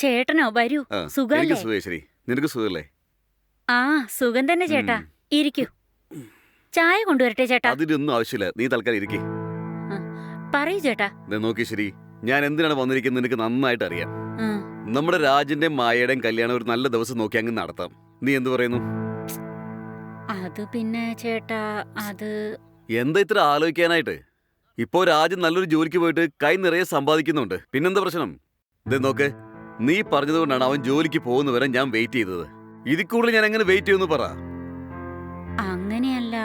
ചേട്ടനോ വരൂ. സുഖല്ലേ? നിനക്ക് സുഖല്ലേ? ആ സുഖം തന്നെ ചേട്ടാ. ഇരിക്കൂ. ചായ കൊണ്ടുവരട്ടെ ചേട്ടാ? അതിനൊന്നും ആവശ്യമില്ല, നീ തൽക്കാലം ഇരിക്കേ. പറയൂ ചേട്ടാ. നോക്കി ശരി, ഞാൻ എന്തിനാണ് വന്നിരിക്കുന്നത് നിനക്ക് നന്നായിട്ട് അറിയാം. നമ്മുടെ രാജിന്റെ മായയുടെയും കല്യാണം ഒരു നല്ല ദിവസം നോക്കി അങ്ങ് നടത്താം. നീ എന്ത് പറയുന്നു? അത് പിന്നെ ചേട്ടാ, അത് എന്താ ഇത്ര ആലോചിക്കാനായിട്ട്? ഇപ്പോ രാജ് നല്ലൊരു ജോലിക്ക് പോയിട്ട് കൈ നിറയെ സമ്പാദിക്കുന്നുണ്ട്. പിന്നെന്താ പ്രശ്നം? നോക്ക്, നീ പറഞ്ഞതുകൊണ്ടാണ് അവൻ ജോലിക്ക് പോകുന്നവരെ ഞാൻ വെയിറ്റ് ചെയ്തത്. ഇതിൽ കൂടുതൽ ഞാൻ എങ്ങനെ വെയിറ്റ് ചെയ്യുമെന്ന് പറ. അങ്ങനെയല്ല,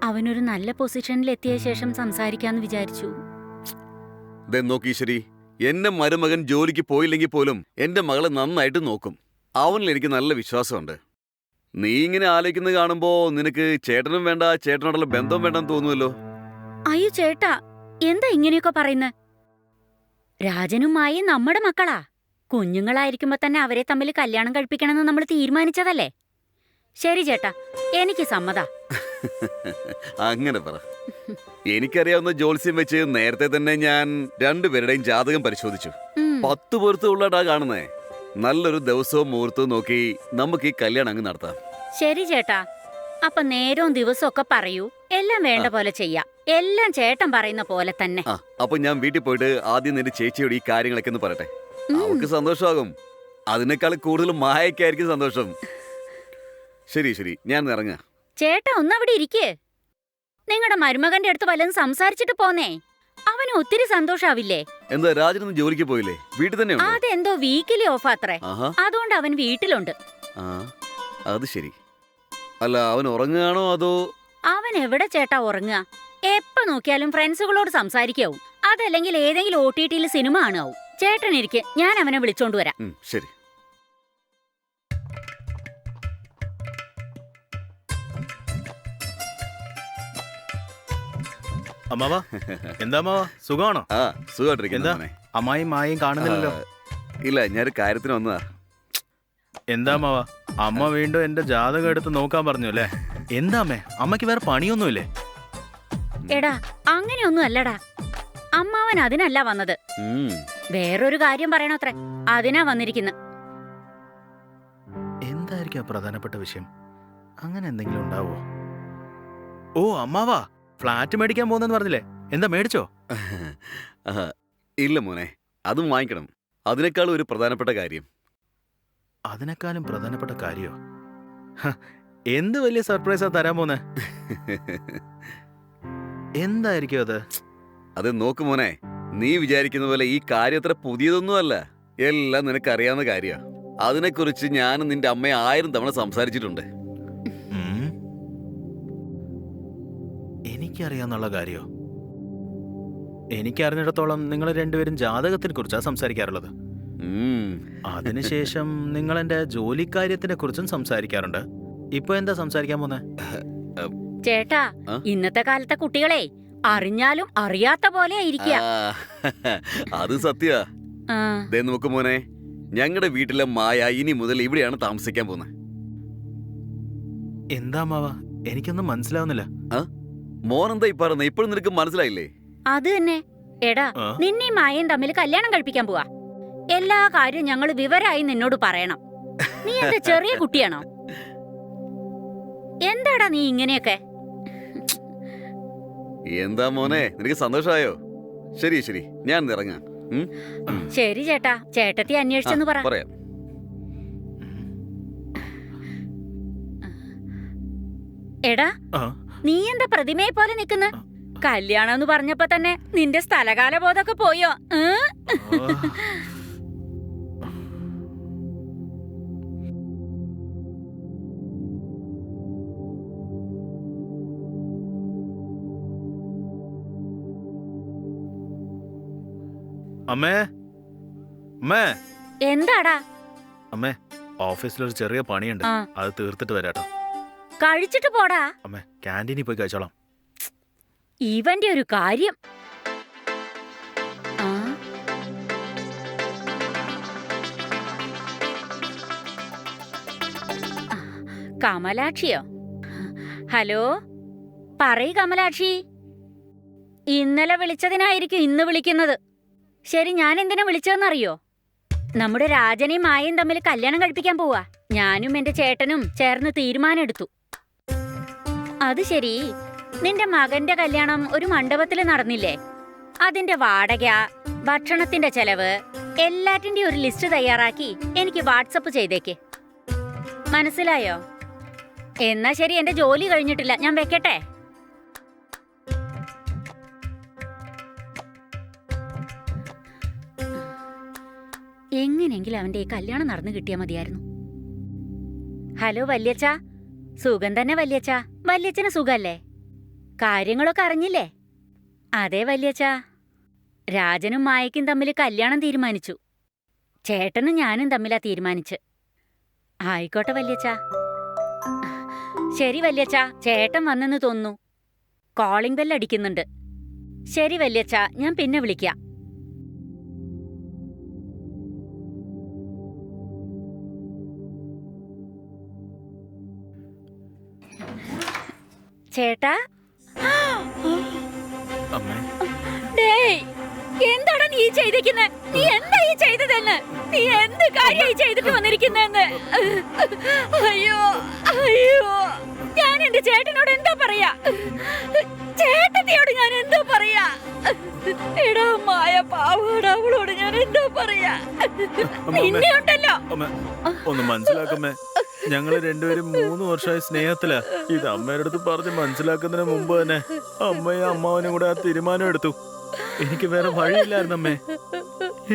അവനൊരു നല്ല പൊസിഷനിൽ എത്തിയ ശേഷം സംസാരിക്കാന്ന് വിചാരിച്ചു. നോക്കി ശരി, എന്റെ മരുമകൻ ജോലിക്ക് പോയില്ലെങ്കിൽ പോലും എന്റെ മകളെ നന്നായിട്ട് നോക്കും. അവനിൽ എനിക്ക് നല്ല വിശ്വാസമുണ്ട്. നീ ഇങ്ങനെ ആലോചിക്കുന്നത് കാണുമ്പോ നിനക്ക് ചേട്ടനും വേണ്ട, ചേട്ടനോടുള്ള ബന്ധവും വേണ്ടെന്ന് തോന്നുമല്ലോ. അയ്യോ ചേട്ടാ, എന്താ ഇങ്ങനെയൊക്കെ പറയുന്നത്? രാജനും മായയും നമ്മുടെ മക്കളാ. കുഞ്ഞുങ്ങളായിരിക്കുമ്പോ തന്നെ അവരെ തമ്മിൽ കല്യാണം കഴിപ്പിക്കണമെന്ന് നമ്മൾ തീരുമാനിച്ചതല്ലേ. ശരി ചേട്ടാ, എനിക്ക് സമ്മതാ. അങ്ങനെ പറ. എനിക്കറിയാവുന്ന ജോത്സ്യം വെച്ച് നേരത്തെ തന്നെ ഞാൻ രണ്ടുപേരുടെയും ജാതകം പരിശോധിച്ചു. 10 പൊരുത്തമുള്ളടാ കാണുന്നേ. നല്ലൊരു ദിവസവും മുഹൂർത്തവും നോക്കി നമുക്ക് ഈ കല്യാണം അങ്ങ് നടത്താം. ശരി ചേട്ടാ, അപ്പൊ നേരവും ദിവസവും ഒക്കെ പറയൂ. എല്ലാം വേണ്ട പോലെ ചെയ്യാം. എല്ലാം ചേട്ടൻ പറയുന്ന പോലെ തന്നെ. അപ്പൊ ഞാൻ വീട്ടിൽ പോയിട്ട് ആദ്യം നിന്റെ ചേച്ചിയോട് ഈ കാര്യങ്ങളൊക്കെ ഒന്ന് പറയട്ടെ. അവർക്ക് സന്തോഷമാകും. അതിനേക്കാൾ കൂടുതൽ മായക്കായിരിക്കും സന്തോഷം. ശരി ശരി, ഞാൻ ഇറങ്ങാ. ചേട്ടാ ഒന്നവിടെ ഇരിക്കേ. നിങ്ങളുടെ മരുമകന്റെ അടുത്ത് വല്ലതും സംസാരിച്ചിട്ട് പോന്നേ. അവന് ഒത്തിരി സന്തോഷാവില്ലേ? എന്താ രാജനൊന്നും ജോലിക്ക് പോയില്ലേ? വീട്ടിൽ തന്നെ? അതെന്തോ വീക്കിലി ഓഫ് അത്രേ. അതുകൊണ്ട് അവൻ വീട്ടിലുണ്ട്. അത് ശരി. അല്ല, അവൻ ഉറങ്ങുകയാണോ അതോ? അവൻ എവിടെ ചേട്ടാ ഉറങ്ങുക? എപ്പോ നോക്കിയാലും ഫ്രണ്ട്സുകളോട് സംസാരിക്കാവും. അതല്ലെങ്കിൽ ഏതെങ്കിലും OTT സിനിമ കാണാവും. ചേട്ടൻ ഇരിക്കെ, ഞാൻ അവനെ വിളിച്ചോണ്ട് വരാം. ശരി. അമ്മാവാ, എന്താ അമ്മാവാ, സുഖമാണോ? സുഖമായിട്ടിരിക്കുന്നു. അമ്മായും മായും കാണുന്നില്ലല്ലോ. ഇല്ല, ഞാനൊരു കാര്യത്തിന് വന്നതാ. എന്താ അമ്മാവാ, അമ്മ വീണ്ടും എന്റെ ജാതകം എടുത്ത് നോക്കാൻ പറഞ്ഞു അല്ലേ? എന്താ അമ്മേ, അമ്മയ്ക്ക് വേറെ പണിയൊന്നുമില്ലേ? എടാ, അങ്ങനെയൊന്നും അല്ലടാ. അമ്മാവൻ അതിനല്ല വന്നത്. വേറൊരു കാര്യം പറയണത്രേ. അതിനാ വന്നിരിക്കുന്നത്. എന്തായിരിക്കും പ്രധാനപ്പെട്ട വിഷയം? അങ്ങനെ എന്തെങ്കിലും ഉണ്ടാവോ? ഓ അമ്മാവാ, ഫ്ലാറ്റ് മേടിക്കാൻ പോകുന്നെന്ന് പറഞ്ഞില്ലേ, എന്താ മേടിച്ചോ? ഇല്ല മോനെ, അതും വാങ്ങിക്കണം. അതിനേക്കാളും ഒരു പ്രധാനപ്പെട്ട കാര്യം. അതിനേക്കാളും പ്രധാനപ്പെട്ട കാര്യോ? എന്ത് വലിയ സർപ്രൈസാ തരാൻ പോന്നെ? എന്തായിരിക്കും അത്? അത് നോക്ക് മോനെ, നീ വിചാരിക്കുന്ന പോലെ ഈ കാര്യം അത്ര പുതിയതൊന്നുമല്ല. എല്ലാം നിനക്കറിയാവുന്ന കാര്യ. അതിനെക്കുറിച്ച് ഞാനും നിന്റെ അമ്മയെ 1000 തവണ സംസാരിച്ചിട്ടുണ്ട്. എനിക്കറിയാന്നുള്ള കാര്യോ? എനിക്കറിഞ്ഞിടത്തോളം നിങ്ങൾ രണ്ടുപേരും ജാതകത്തിനെ കുറിച്ചാണ് സംസാരിക്കാറുള്ളത്. അതിനുശേഷം നിങ്ങൾ എന്റെ ജോലിക്കാര്യത്തിനെ കുറിച്ചും സംസാരിക്കാറുണ്ട്. ഇപ്പൊ എന്താ സംസാരിക്കാൻ പോന്നെ? ചേട്ടാ, ഇന്നത്തെ കാലത്തെ കുട്ടികളെ അറിഞ്ഞാലും അറിയാത്ത പോലെ ഇരിക്കുക. അത് സത്യ. നോക്ക് മോനെ, ഞങ്ങളുടെ വീട്ടിലെ മായ ഇനി മുതൽ ഇവിടെയാണ് താമസിക്കാൻ പോകുന്നത്. എന്താ മാവാ, എനിക്കൊന്നും മനസ്സിലാവുന്നില്ല. മോനെന്താ ഈ പറയുന്നത്? ഇപ്പോഴും നിനക്ക് മനസ്സിലായില്ലേ? അത് തന്നെ. എടാ, നിന്നെ മായയും തമ്മിൽ കല്യാണം കഴിപ്പിക്കാൻ പോവാ. എല്ലാ കാര്യവും ഞങ്ങൾ വിവരായി നിന്നോട് പറയണം. നീ എന്താ ചെറിയ കുട്ടിയാണോ? എന്താടാ നീ ഇങ്ങനെയൊക്കെ? എന്താ മോനെ, നിനക്ക് സന്തോഷമായോ? ശരി ശരി, ഞാൻ ഇറങ്ങാം. ശരി ചേട്ടാ, ചേട്ടത്തി അന്വേഷിച്ചെന്ന് പറയാം. എടാ, നീ എന്താ പ്രതിമയെ പോലെ നിക്കുന്ന? കല്യാണം എന്ന് പറഞ്ഞപ്പോ തന്നെ നിന്റെ സ്ഥലകാല ബോധമൊക്കെ പോയോ? അമ്മേ, അമ്മേ. എന്താടാ? അമ്മേ, ഓഫീസിലൊരു ചെറിയ പണിയുണ്ട്, അത് തീർത്തിട്ട് വരാട്ടോ. കഴിച്ചിട്ട് പോടാ. അമ്മേ ക്യാൻറ്റീനിൽ പോയി കഴിച്ചോളാം. ഇവന്റെ ഒരു കാര്യം. ആ, കമലാക്ഷിയോ? ഹലോ, പറയ് കമലാക്ഷി. ഇന്നലെ വിളിച്ചതിനായിരിക്കും ഇന്ന് വിളിക്കുന്നത്. ശരി, ഞാൻ എന്തിനാ വിളിച്ചതെന്നറിയോ? നമ്മുടെ രാജനെയും മായയും തമ്മിൽ കല്യാണം കഴിപ്പിക്കാൻ പോവാ. ഞാനും എന്റെ ചേട്ടനും ചേർന്ന് തീരുമാനമെടുത്തു. അത് ശരി, നിന്റെ മകന്റെ കല്യാണം ഒരു മണ്ഡപത്തിൽ നടന്നില്ലേ? അതിന്റെ വാടക, ഭക്ഷണത്തിന്റെ ചെലവ്, എല്ലാറ്റിന്റെ ഒരു ലിസ്റ്റ് തയ്യാറാക്കി എനിക്ക് വാട്സപ്പ് ചെയ്തേക്ക്. മനസ്സിലായോ? എന്നാ ശരി, എന്റെ ജോലി കഴിഞ്ഞിട്ടില്ല, ഞാൻ വെക്കട്ടെ. എങ്ങനെയെങ്കിലും അവന്റെ ഈ കല്യാണം നടന്നു കിട്ടിയാ മതിയായിരുന്നു. ഹലോ വല്യച്ഛ, സുഖം തന്നെ വല്യച്ഛ. വല്യച്ഛന് സുഖല്ലേ? കാര്യങ്ങളൊക്കെ അറിഞ്ഞില്ലേ? അതെ വല്യച്ഛ, രാജനും മായയ്ക്കും തമ്മിൽ കല്യാണം തീരുമാനിച്ചു. ചേട്ടനും ഞാനും തമ്മിലാ തീരുമാനിച്ച്. ആയിക്കോട്ടെ വല്യച്ഛ. ശരി വല്യച്ഛ, ചേട്ടൻ വന്നെന്ന് തോന്നുന്നു. കോളിംഗ് ബെൽ അടിക്കുന്നുണ്ട്. ശരി വല്യച്ഛ, ഞാൻ പിന്നെ വിളിക്കാം. ചേട്ടാ, അമ്മേ ഡേയ്, എന്താണ് നീ ചെയ്തിരിക്കുന്നെ? നീ എന്താ ഈ ചെയ്തതെന്ന്? നീ എന്ത് കാര്യമായി ചെയ്തിട്ട് വന്നിരിക്കുന്നെന്ന്? അയ്യോ അയ്യോ, ഞാൻ എന്റെ ചേട്ടനോട് എന്താ പറയാ? ചേട്ടത്തിയോട് ഞാൻ എന്താ പറയാ? എടാ മായ പാവോട്, അവളോട് ഞാൻ എന്താ പറയാ? നിന്നെ ഉണ്ടല്ലോ. അമ്മ ഒന്ന് മനസ്സിലാക്കമ്മേ, ഞങ്ങള് രണ്ടുപേരും 3 വർഷമായി സ്നേഹത്തിലാ. ഇത് അമ്മയുടെ അടുത്ത് പറഞ്ഞ് മനസ്സിലാക്കുന്നതിന് മുമ്പ് തന്നെ അമ്മയും അമ്മാവനും കൂടെ ആ തീരുമാനം എടുത്തു. എനിക്ക് വേറെ വഴിയില്ലായിരുന്നു അമ്മേ,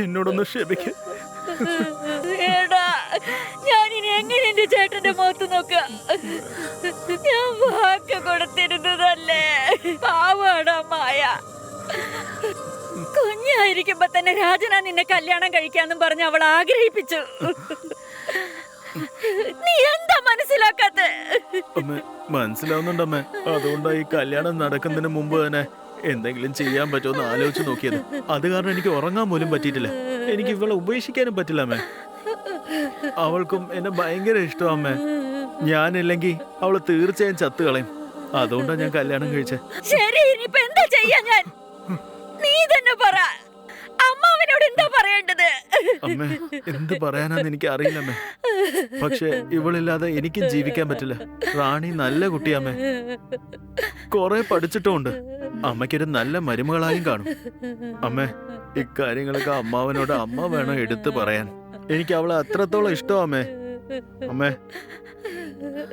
എന്നോടൊന്ന് ക്ഷമിക്ക്. എടാ, ഞാനിനി എങ്ങനെ എന്റെ ചേട്ടന്റെ മുഖത്ത് നോക്ക? ഞാൻ വാക്ക് കൊടുത്തിരുന്നതല്ലേ. പാവാടാ മായ. കുഞ്ഞായിരിക്കുമ്പോ തന്നെ രാജനാ നിന്നെ കല്യാണം കഴിക്കാന്നും പറഞ്ഞ് അവൾ ആഗ്രഹിപ്പിച്ചു. നീ എന്താ മനസ്സിലാക്കാത്ത? അമ്മേ മനസ്സിലാവുന്നുണ്ടമ്മേ, അതുകൊണ്ടാ ഈ കല്യാണം നടക്കുന്നതിന് മുമ്പ് തന്നെ എന്തെങ്കിലും ചെയ്യാൻ പറ്റുമെന്ന് ആലോചിച്ച് നോക്കിയത്. അത് കാരണം എനിക്ക് ഉറങ്ങാൻ പോലും പറ്റിയിട്ടില്ല. എനിക്ക് ഇവളെ ഉപേക്ഷിക്കാനും പറ്റില്ല അമ്മേ. അവൾക്കും എന്നെ ഭയങ്കര ഇഷ്ടം അമ്മേ. ഞാനില്ലെങ്കിൽ അവള് തീർച്ചയായും ചത്തുകളയും. അതുകൊണ്ടാ ഞാൻ കല്യാണം കഴിച്ചേ. ശരി, ഇനിയിപ്പോ എന്താ ചെയ്യാ ഞാൻ? നീ തന്നെ പറ. അമ്മാവനോട് എന്താ പറയേണ്ടത്? അമ്മേ എന്ത് പറയാനാന്ന് എനിക്ക് അറിയില്ലമ്മേ. പക്ഷെ ഇവളില്ലാതെ എനിക്കും ജീവിക്കാൻ പറ്റില്ല. റാണി നല്ല കുട്ടിയമ്മേ, കൊറേ പഠിച്ചിട്ടുമുണ്ട്. അമ്മയ്ക്കൊരു നല്ല മരുമകളായും കാണും. അമ്മേ ഇക്കാര്യങ്ങളൊക്കെ അമ്മാവനോട് അമ്മ വേണം എടുത്തു പറയാൻ. എനിക്ക് അവളെ അത്രത്തോളം ഇഷ്ടം അമ്മേ. അമ്മേ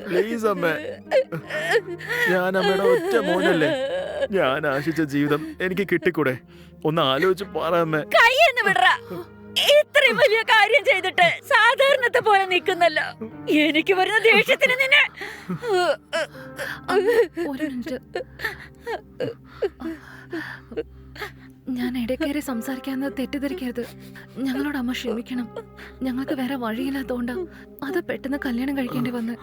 പ്ലീസ് അമ്മേ, ഞാൻ അമ്മയുടെ ഒറ്റ മോനല്ലേ. ഞാൻ ആശിച്ച ജീവിതം എനിക്ക് കിട്ടിക്കൂടെ? ഒന്ന് ആലോചിച്ച് പറയാമേ. കൈയെന്ന് വിടറ. ഇത്രയും വലിയ കാര്യം ചെയ്തിട്ട് സാധാരണത്തെ പോലെ നിൽക്കുന്നല്ലോ. എനിക്ക് വരുന്ന ദേഷ്യത്തിന് നിന്നെ. ഒരു മിനിറ്റ്, ഞാൻ ഇടയ്ക്കേറി സംസാരിക്കാന്ന് തെറ്റിദ്ധരിക്കരുത്. ഞങ്ങളോട് അമ്മ ക്ഷമിക്കണം. ഞങ്ങൾക്ക് വേറെ വഴിയില്ലാത്തോണ്ട് അത് പെട്ടെന്ന് കല്യാണം കഴിക്കേണ്ടി വന്ന്.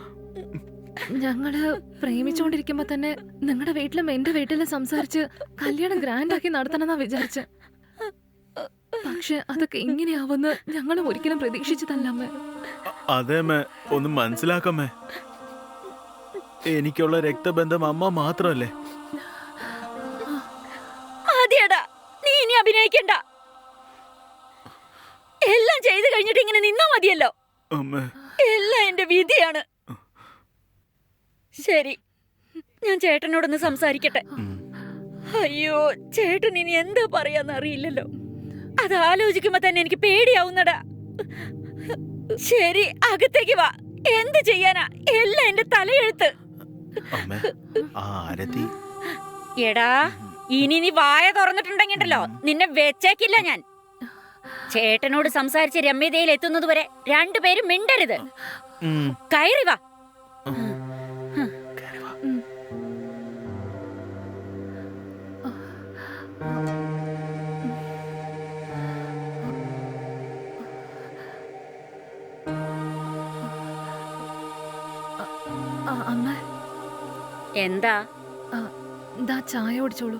ഞങ്ങള് പ്രേമിച്ചുകൊണ്ടിരിക്കുമ്പോ തന്നെ നിങ്ങളുടെ വീട്ടിലും എന്റെ വീട്ടിലും സംസാരിച്ച് കല്യാണം ഗ്രാൻഡാക്കി നടത്തണമെന്നാ വിചാരിച്ച്. പക്ഷെ അതൊക്കെ ഇങ്ങനെയാവുമെന്ന് ഞങ്ങളും ഒരിക്കലും പ്രതീക്ഷിച്ചതല്ലമ്മേ. അതേമ്മേ, ഒന്ന് മനസ്സിലാക്കമ്മേ. എനിക്കുള്ള രക്തബന്ധം അമ്മ മാത്രമല്ലേ. മതിയടാ, നീ ഇനി അഭിനയിക്കണ്ട. എല്ലാം ചെയ്തു കഴിഞ്ഞിട്ട് ഇങ്ങനെ നിന്നാ മതിയല്ലോ. അമ്മേ എല്ലാം എന്റെ വിധിയാണ്. ശരി, ഞാൻ ചേട്ടനോടൊന്ന് സംസാരിക്കട്ടെ. അയ്യോ, ചേട്ടൻ ഇനി എന്താ പറയാന്ന് അറിയില്ലല്ലോ. അത് ആലോചിക്കുമ്പോ തന്നെ എനിക്ക് പേടിയാവുന്നടാ. ശരി, അകത്തേക്ക് വാ. എന്ത് ചെയ്യാനാ? എല്ലാം എന്റെ തലയെഴുത്ത്. അമ്മേ ആരതി. എടാ, ഇനി നീ വായ തുറന്നിട്ടുണ്ടെങ്കിണ്ടല്ലോ നിന്നെ വെച്ചേക്കില്ല ഞാൻ. ചേട്ടനോട് സംസാരിച്ച് രമ്യതയിൽ എത്തുന്നത് വരെ രണ്ടുപേരും മിണ്ടരുത്. കയറി വാ. അമ്മ എന്താ? ദാ ചായ കുടിച്ചോളൂ.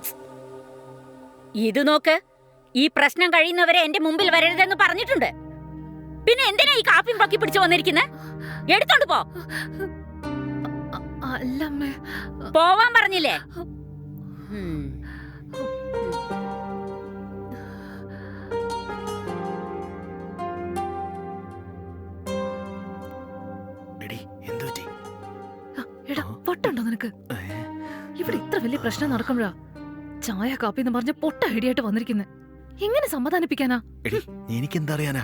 ഇത് നോക്ക്, ഈ പ്രശ്നം കഴിയുന്നവരെ എന്റെ മുമ്പിൽ വരരുതെന്ന് പറഞ്ഞിട്ടുണ്ട്. പിന്നെ എന്തിനാ ഈ കാപ്പിയും പൊക്കി പിടിച്ചു വന്നിരിക്കുന്നെ? എടുത്തോണ്ട് പോ. അല്ല അമ്മേ, പോവാൻ പറഞ്ഞില്ലേ? ഉം. എടി എന്തു പറ്റി? എടാ പൊട്ടുണ്ടോ നിനക്ക്? ഇവിടെ ഇത്ര വലിയ പ്രശ്നം നടക്കുമ്പോഴാ ചായ കാപ്പി എന്ന് പറഞ്ഞ് പൊട്ട ഐഡിയായിട്ട് വന്നിരിക്കുന്നത്. എങ്ങനെ സമാധാനിപ്പിക്കാനാ? എടി എനിക്കെന്താ അറിയാനാ?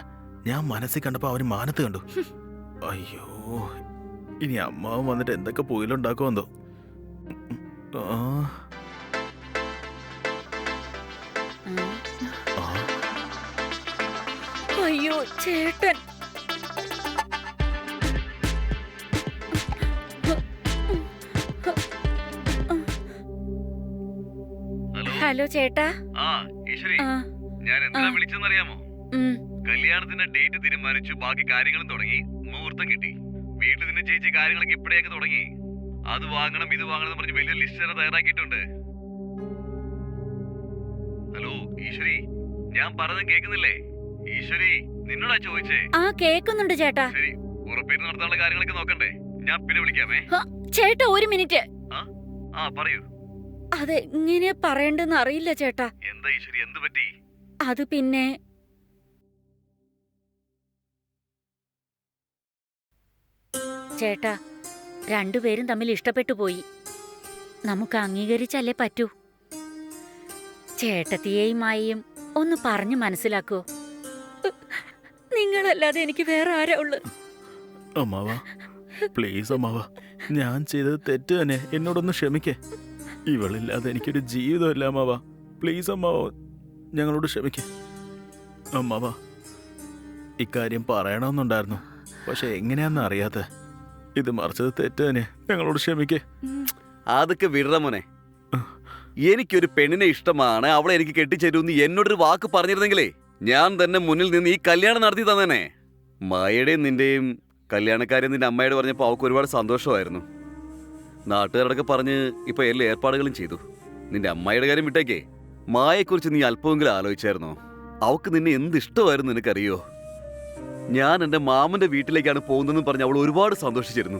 ഞാൻ മനസ്സിൽ കണ്ടപ്പോ അവന് മാനത്ത് കണ്ടു. അയ്യോ, ഇനി അമ്മാവൻ വന്നിട്ട് എന്തൊക്കെ പോയിലുണ്ടാക്കുമെന്തോ. ആ, ആ, അയ്യോ ചേട്ടൻ. ഹലോ ചേട്ടാ. ആ, ഞാൻ എന്തിനാ വിളിച്ചെന്നറിയാമോ? ഉം. കല്യാണത്തിന്റെ ഡേറ്റ് തീരുമാനിച്ചു, ബാക്കി കാര്യങ്ങളും തുടങ്ങി, മുഹൂർത്തം കിട്ടി. വീട്ടിൽ നിന്ന് ചേച്ചി കാര്യങ്ങളൊക്കെ ഇപ്പഴേക്ക് തുടങ്ങി. അത് വാങ്ങണം ഇത് വാങ്ങണം എന്ന് പറഞ്ഞ് വലിയ ലിസ്റ്റ് തയ്യാറാക്കിയിട്ടുണ്ട്. ഹലോ ഈശ്വരി, ഞാൻ പറഞ്ഞത് കേൾക്കുന്നില്ലേ? ഈശ്വരി, നിന്നോടാ ചോദിച്ചേ. ആ കേക്കുന്നുണ്ട് ചേട്ടാ. ശരി, ഉറപ്പേറ്റ് നടത്താനുള്ള കാര്യങ്ങളൊക്കെ നോക്കണ്ടേ? ഞാൻ പിന്നെ വിളിക്കാമേ. ചേട്ടാ ഒരു മിനിറ്റ്. ആ പറയൂ. അത് എങ്ങനെ പറയണ്ടെന്ന് അറിയില്ല ചേട്ടാ. എന്താ ഈശ്വരി, എന്ത് പറ്റി? അത് പിന്നെ ചേട്ടാ, രണ്ടുപേരും തമ്മിൽ ഇഷ്ടപ്പെട്ടു പോയി. നമുക്ക് അംഗീകരിച്ചല്ലേ പറ്റൂ. ചേട്ടത്തിയെയും മായയും ഒന്ന് പറഞ്ഞു മനസ്സിലാക്കോ? നിങ്ങളല്ലാതെ എനിക്ക് വേറെ ആരാ ഉള്ളു? അമ്മാവ പ്ലീസ് അമ്മാവ, ഞാൻ ചെയ്തത് തെറ്റ് തന്നെ, എന്നോടൊന്ന് ക്ഷമിക്കേ. ഇവളില്ലാതെ എനിക്കൊരു ജീവിതമല്ല അമ്മാവ. പ്ലീസ് അമ്മാവ, ഞങ്ങളോട് ക്ഷമിക്കേ. അമ്മാവ ഇക്കാര്യം പറയണമെന്നുണ്ടായിരുന്നു, പക്ഷെ എങ്ങനെയാന്ന് അറിയാത്ത. ഇത് മറിച്ചത് തെറ്റ് തന്നെ, ഞങ്ങളോട് ക്ഷമിക്കേ. അതൊക്കെ വിടറ മോനെ. എനിക്കൊരു പെണ്ണിനെ ഇഷ്ടമാണ്, അവളെ എനിക്ക് കെട്ടിച്ചേരുമെന്ന് എന്നോടൊരു വാക്ക് പറഞ്ഞിരുന്നെങ്കിലേ ഞാൻ തന്നെ മുന്നിൽ നിന്ന് ഈ കല്യാണം നടത്തി തന്നെ. മായയുടെയും നിന്റെയും കല്യാണക്കാരെ നിന്റെ അമ്മയോട് പറഞ്ഞപ്പോൾ അവൾക്ക് ഒരുപാട് സന്തോഷമായിരുന്നു. നാട്ടുകാരോടൊക്കെ പറഞ്ഞ് ഇപ്പൊ എല്ലാ ഏർപ്പാടുകളും ചെയ്തു. നിന്റെ അമ്മായിയുടെ കാര്യം വിട്ടേക്കേ, മായെക്കുറിച്ച് നീ അല്പമെങ്കിലും ആലോചിച്ചായിരുന്നോ? അവൾക്ക് നിന്നെ എന്ത് ഇഷ്ടമായിരുന്നു നിനക്കറിയോ? ഞാൻ എൻ്റെ മാമന്റെ വീട്ടിലേക്കാണ് പോകുന്നതെന്ന് പറഞ്ഞ് അവൾ ഒരുപാട് സന്തോഷിച്ചിരുന്നു.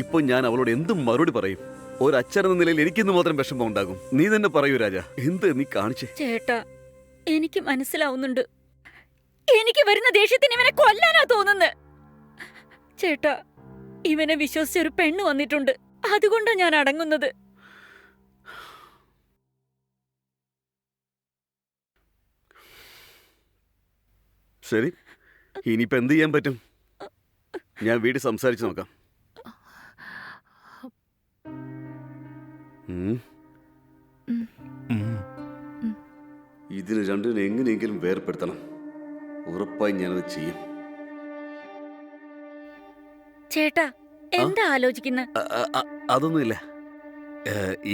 ഇപ്പൊ ഞാൻ അവളോട് എന്തും മറുപടി പറയും? ഒരച്ഛനെന്ന നിലയിൽ എനിക്കിന്ന് മാത്രം വിഷമം ഉണ്ടാകും. നീ തന്നെ പറയൂ രാജ, എന്ത് നീ കാണിച്ചേ? ചേട്ടാ, എനിക്ക് മനസ്സിലാവുന്നുണ്ട്. എനിക്ക് വരുന്ന ദേഷ്യത്തിന് ഇവനെ കൊല്ലാനാ തോന്നുന്നത്. ചേട്ടാ, ഇവനെ വിശ്വസിച്ചൊരു പെണ്ണ് വന്നിട്ടുണ്ട്, അതുകൊണ്ടാ ഞാൻ അടങ്ങുന്നത്. ശരി, ഇനിയിപ്പോ എന്ത് ചെയ്യാൻ പറ്റും? ഞാൻ വീട്ടിൽ സംസാരിച്ച് നോക്കാം. ഇതിന് രണ്ടിനും എങ്ങനെയെങ്കിലും വേർപ്പെടുത്തണം. ഉറപ്പായി ഞാനത് ചെയ്യും. ചേട്ടാ, എന്താ ആലോചിക്കുന്ന? അതൊന്നുമില്ല.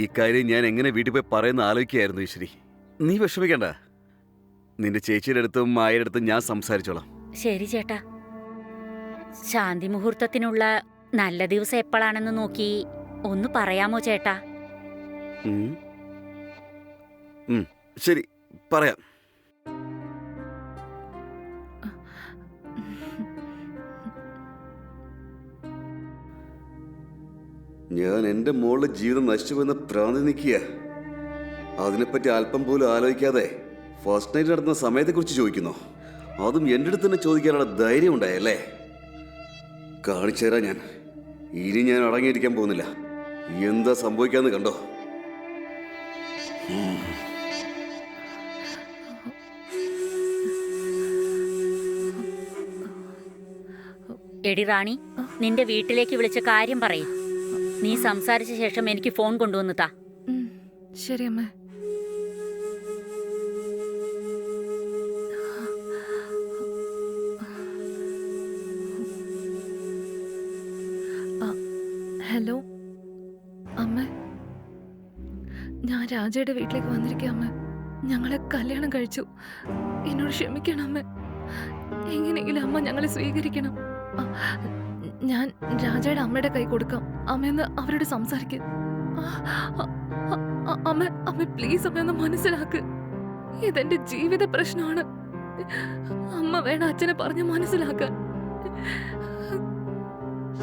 ഈ കാര്യം ഞാൻ എങ്ങനെ വീട്ടിൽ പോയി പറയുന്ന ആലോചിക്കുകയായിരുന്നു ഈശ്വരി. നീ വിഷമിക്കണ്ട. നിന്റെ ചേച്ചിയുടെ അടുത്തും മായയുടെ അടുത്തും ഞാൻ സംസാരിച്ചോളാം. ശരി ചേട്ടാ. ശാന്തി മുഹൂർത്തത്തിനുള്ള നല്ല ദിവസം എപ്പോഴാണെന്ന് നോക്കി ഒന്ന് പറയാമോ ചേട്ടാ? ശരി, പറയാം. ഞാൻ എൻ്റെ മോളുടെ ജീവിതം നശിച്ചുവെന്ന് പ്രാന്തി നിൽക്കുക. അതിനെപ്പറ്റി അല്പം പോലും ആലോചിക്കാതെ ഫസ്റ്റ് നൈറ്റ് നടത്തുന്ന സമയത്തെക്കുറിച്ച് ചോദിക്കുന്നു. അതും എൻ്റെ അടുത്ത് തന്നെ ചോദിക്കാനുള്ള ധൈര്യം ഉണ്ടായല്ലേ? കാണിച്ചു തരാം ഞാൻ. ഇനി ഞാൻ അടങ്ങിയിരിക്കാൻ പോകുന്നില്ല. എന്താ സംഭവിക്കാന്ന് കണ്ടോ? എടി റാണി, നിന്റെ വീട്ടിലേക്ക് വിളിച്ച കാര്യം പറയും. നീ സംസാരിച്ച ശേഷം എനിക്ക് ഫോൺ കൊണ്ടുവന്ന് താ. ശരി അമ്മ. ഹലോ അമ്മ, ഞാൻ രാജയുടെ വീട്ടിലേക്ക് വന്നിരിക്കുക അമ്മ. ഞങ്ങളെ കല്യാണം കഴിച്ചു. എന്നോട് ക്ഷമിക്കണം അമ്മ. എങ്ങനെയെങ്കിലും അമ്മ ഞങ്ങളെ സ്വീകരിക്കണം. ഞാൻ രാജയുടെ അമ്മയുടെ കൈ കൊടുക്കാം. അമ്മയെന്ന് അവരോട് സംസാരിക്കും. അമ്മ അമ്മ പ്ലീസ് അമ്മ ഒന്ന് മനസ്സിലാക്ക്. ഇതെന്റെ ജീവിത പ്രശ്നമാണ്. അമ്മ വേണം അച്ഛനെ പറഞ്ഞ് മനസ്സിലാക്കാൻ.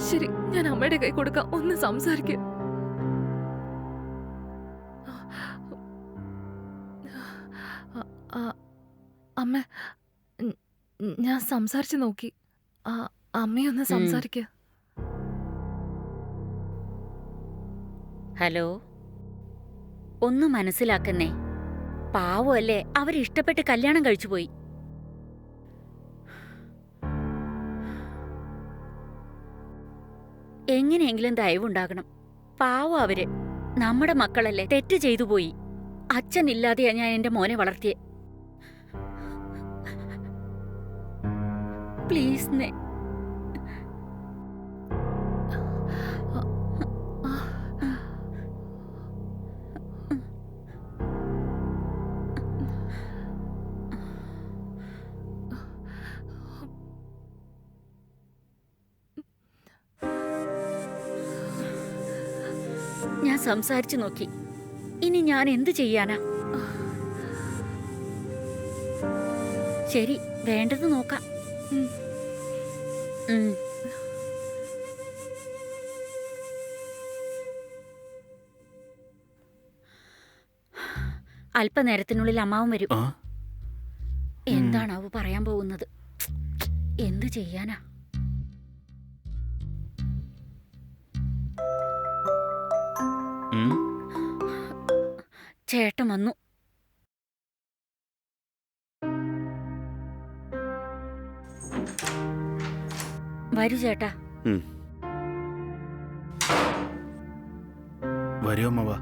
ശരി, ഞാൻ അമ്മയുടെ കൈ കൊടുക്കാം, ഒന്ന് സംസാരിക്ക. അമ്മ, ഞാൻ സംസാരിച്ചു നോക്കി. അമ്മയൊന്ന് സംസാരിക്ക. ഹലോ, ഒന്ന് മനസ്സിലാക്കുന്നേ. പാവമല്ലേ, അവരിഷ്ടപ്പെട്ട് കല്യാണം കഴിച്ചു പോയി. എങ്ങനെയെങ്കിലും ദയവുണ്ടാകണം. പാവം അവര്, നമ്മുടെ മക്കളല്ലേ, തെറ്റ് ചെയ്തു പോയി. അച്ഛനില്ലാതെയാ ഞാൻ എന്റെ മോനെ വളർത്തിയെ. പ്ലീസ് നേ. ഞാൻ സംസാരിച്ചു നോക്കി. ഇനി ഞാൻ എന്ത് ചെയ്യാനാ? ശരി, വേണ്ടത് നോക്കാം. അല്പനേരത്തിനുള്ളിൽ അമ്മാവും വരും. എന്താണാവോ പറയാൻ പോകുന്നത്? എന്ത് ചെയ്യാനാ? ചേട്ടൻ വന്നു. വരൂ ചേട്ടാ. വരൂ അമ്മവാ.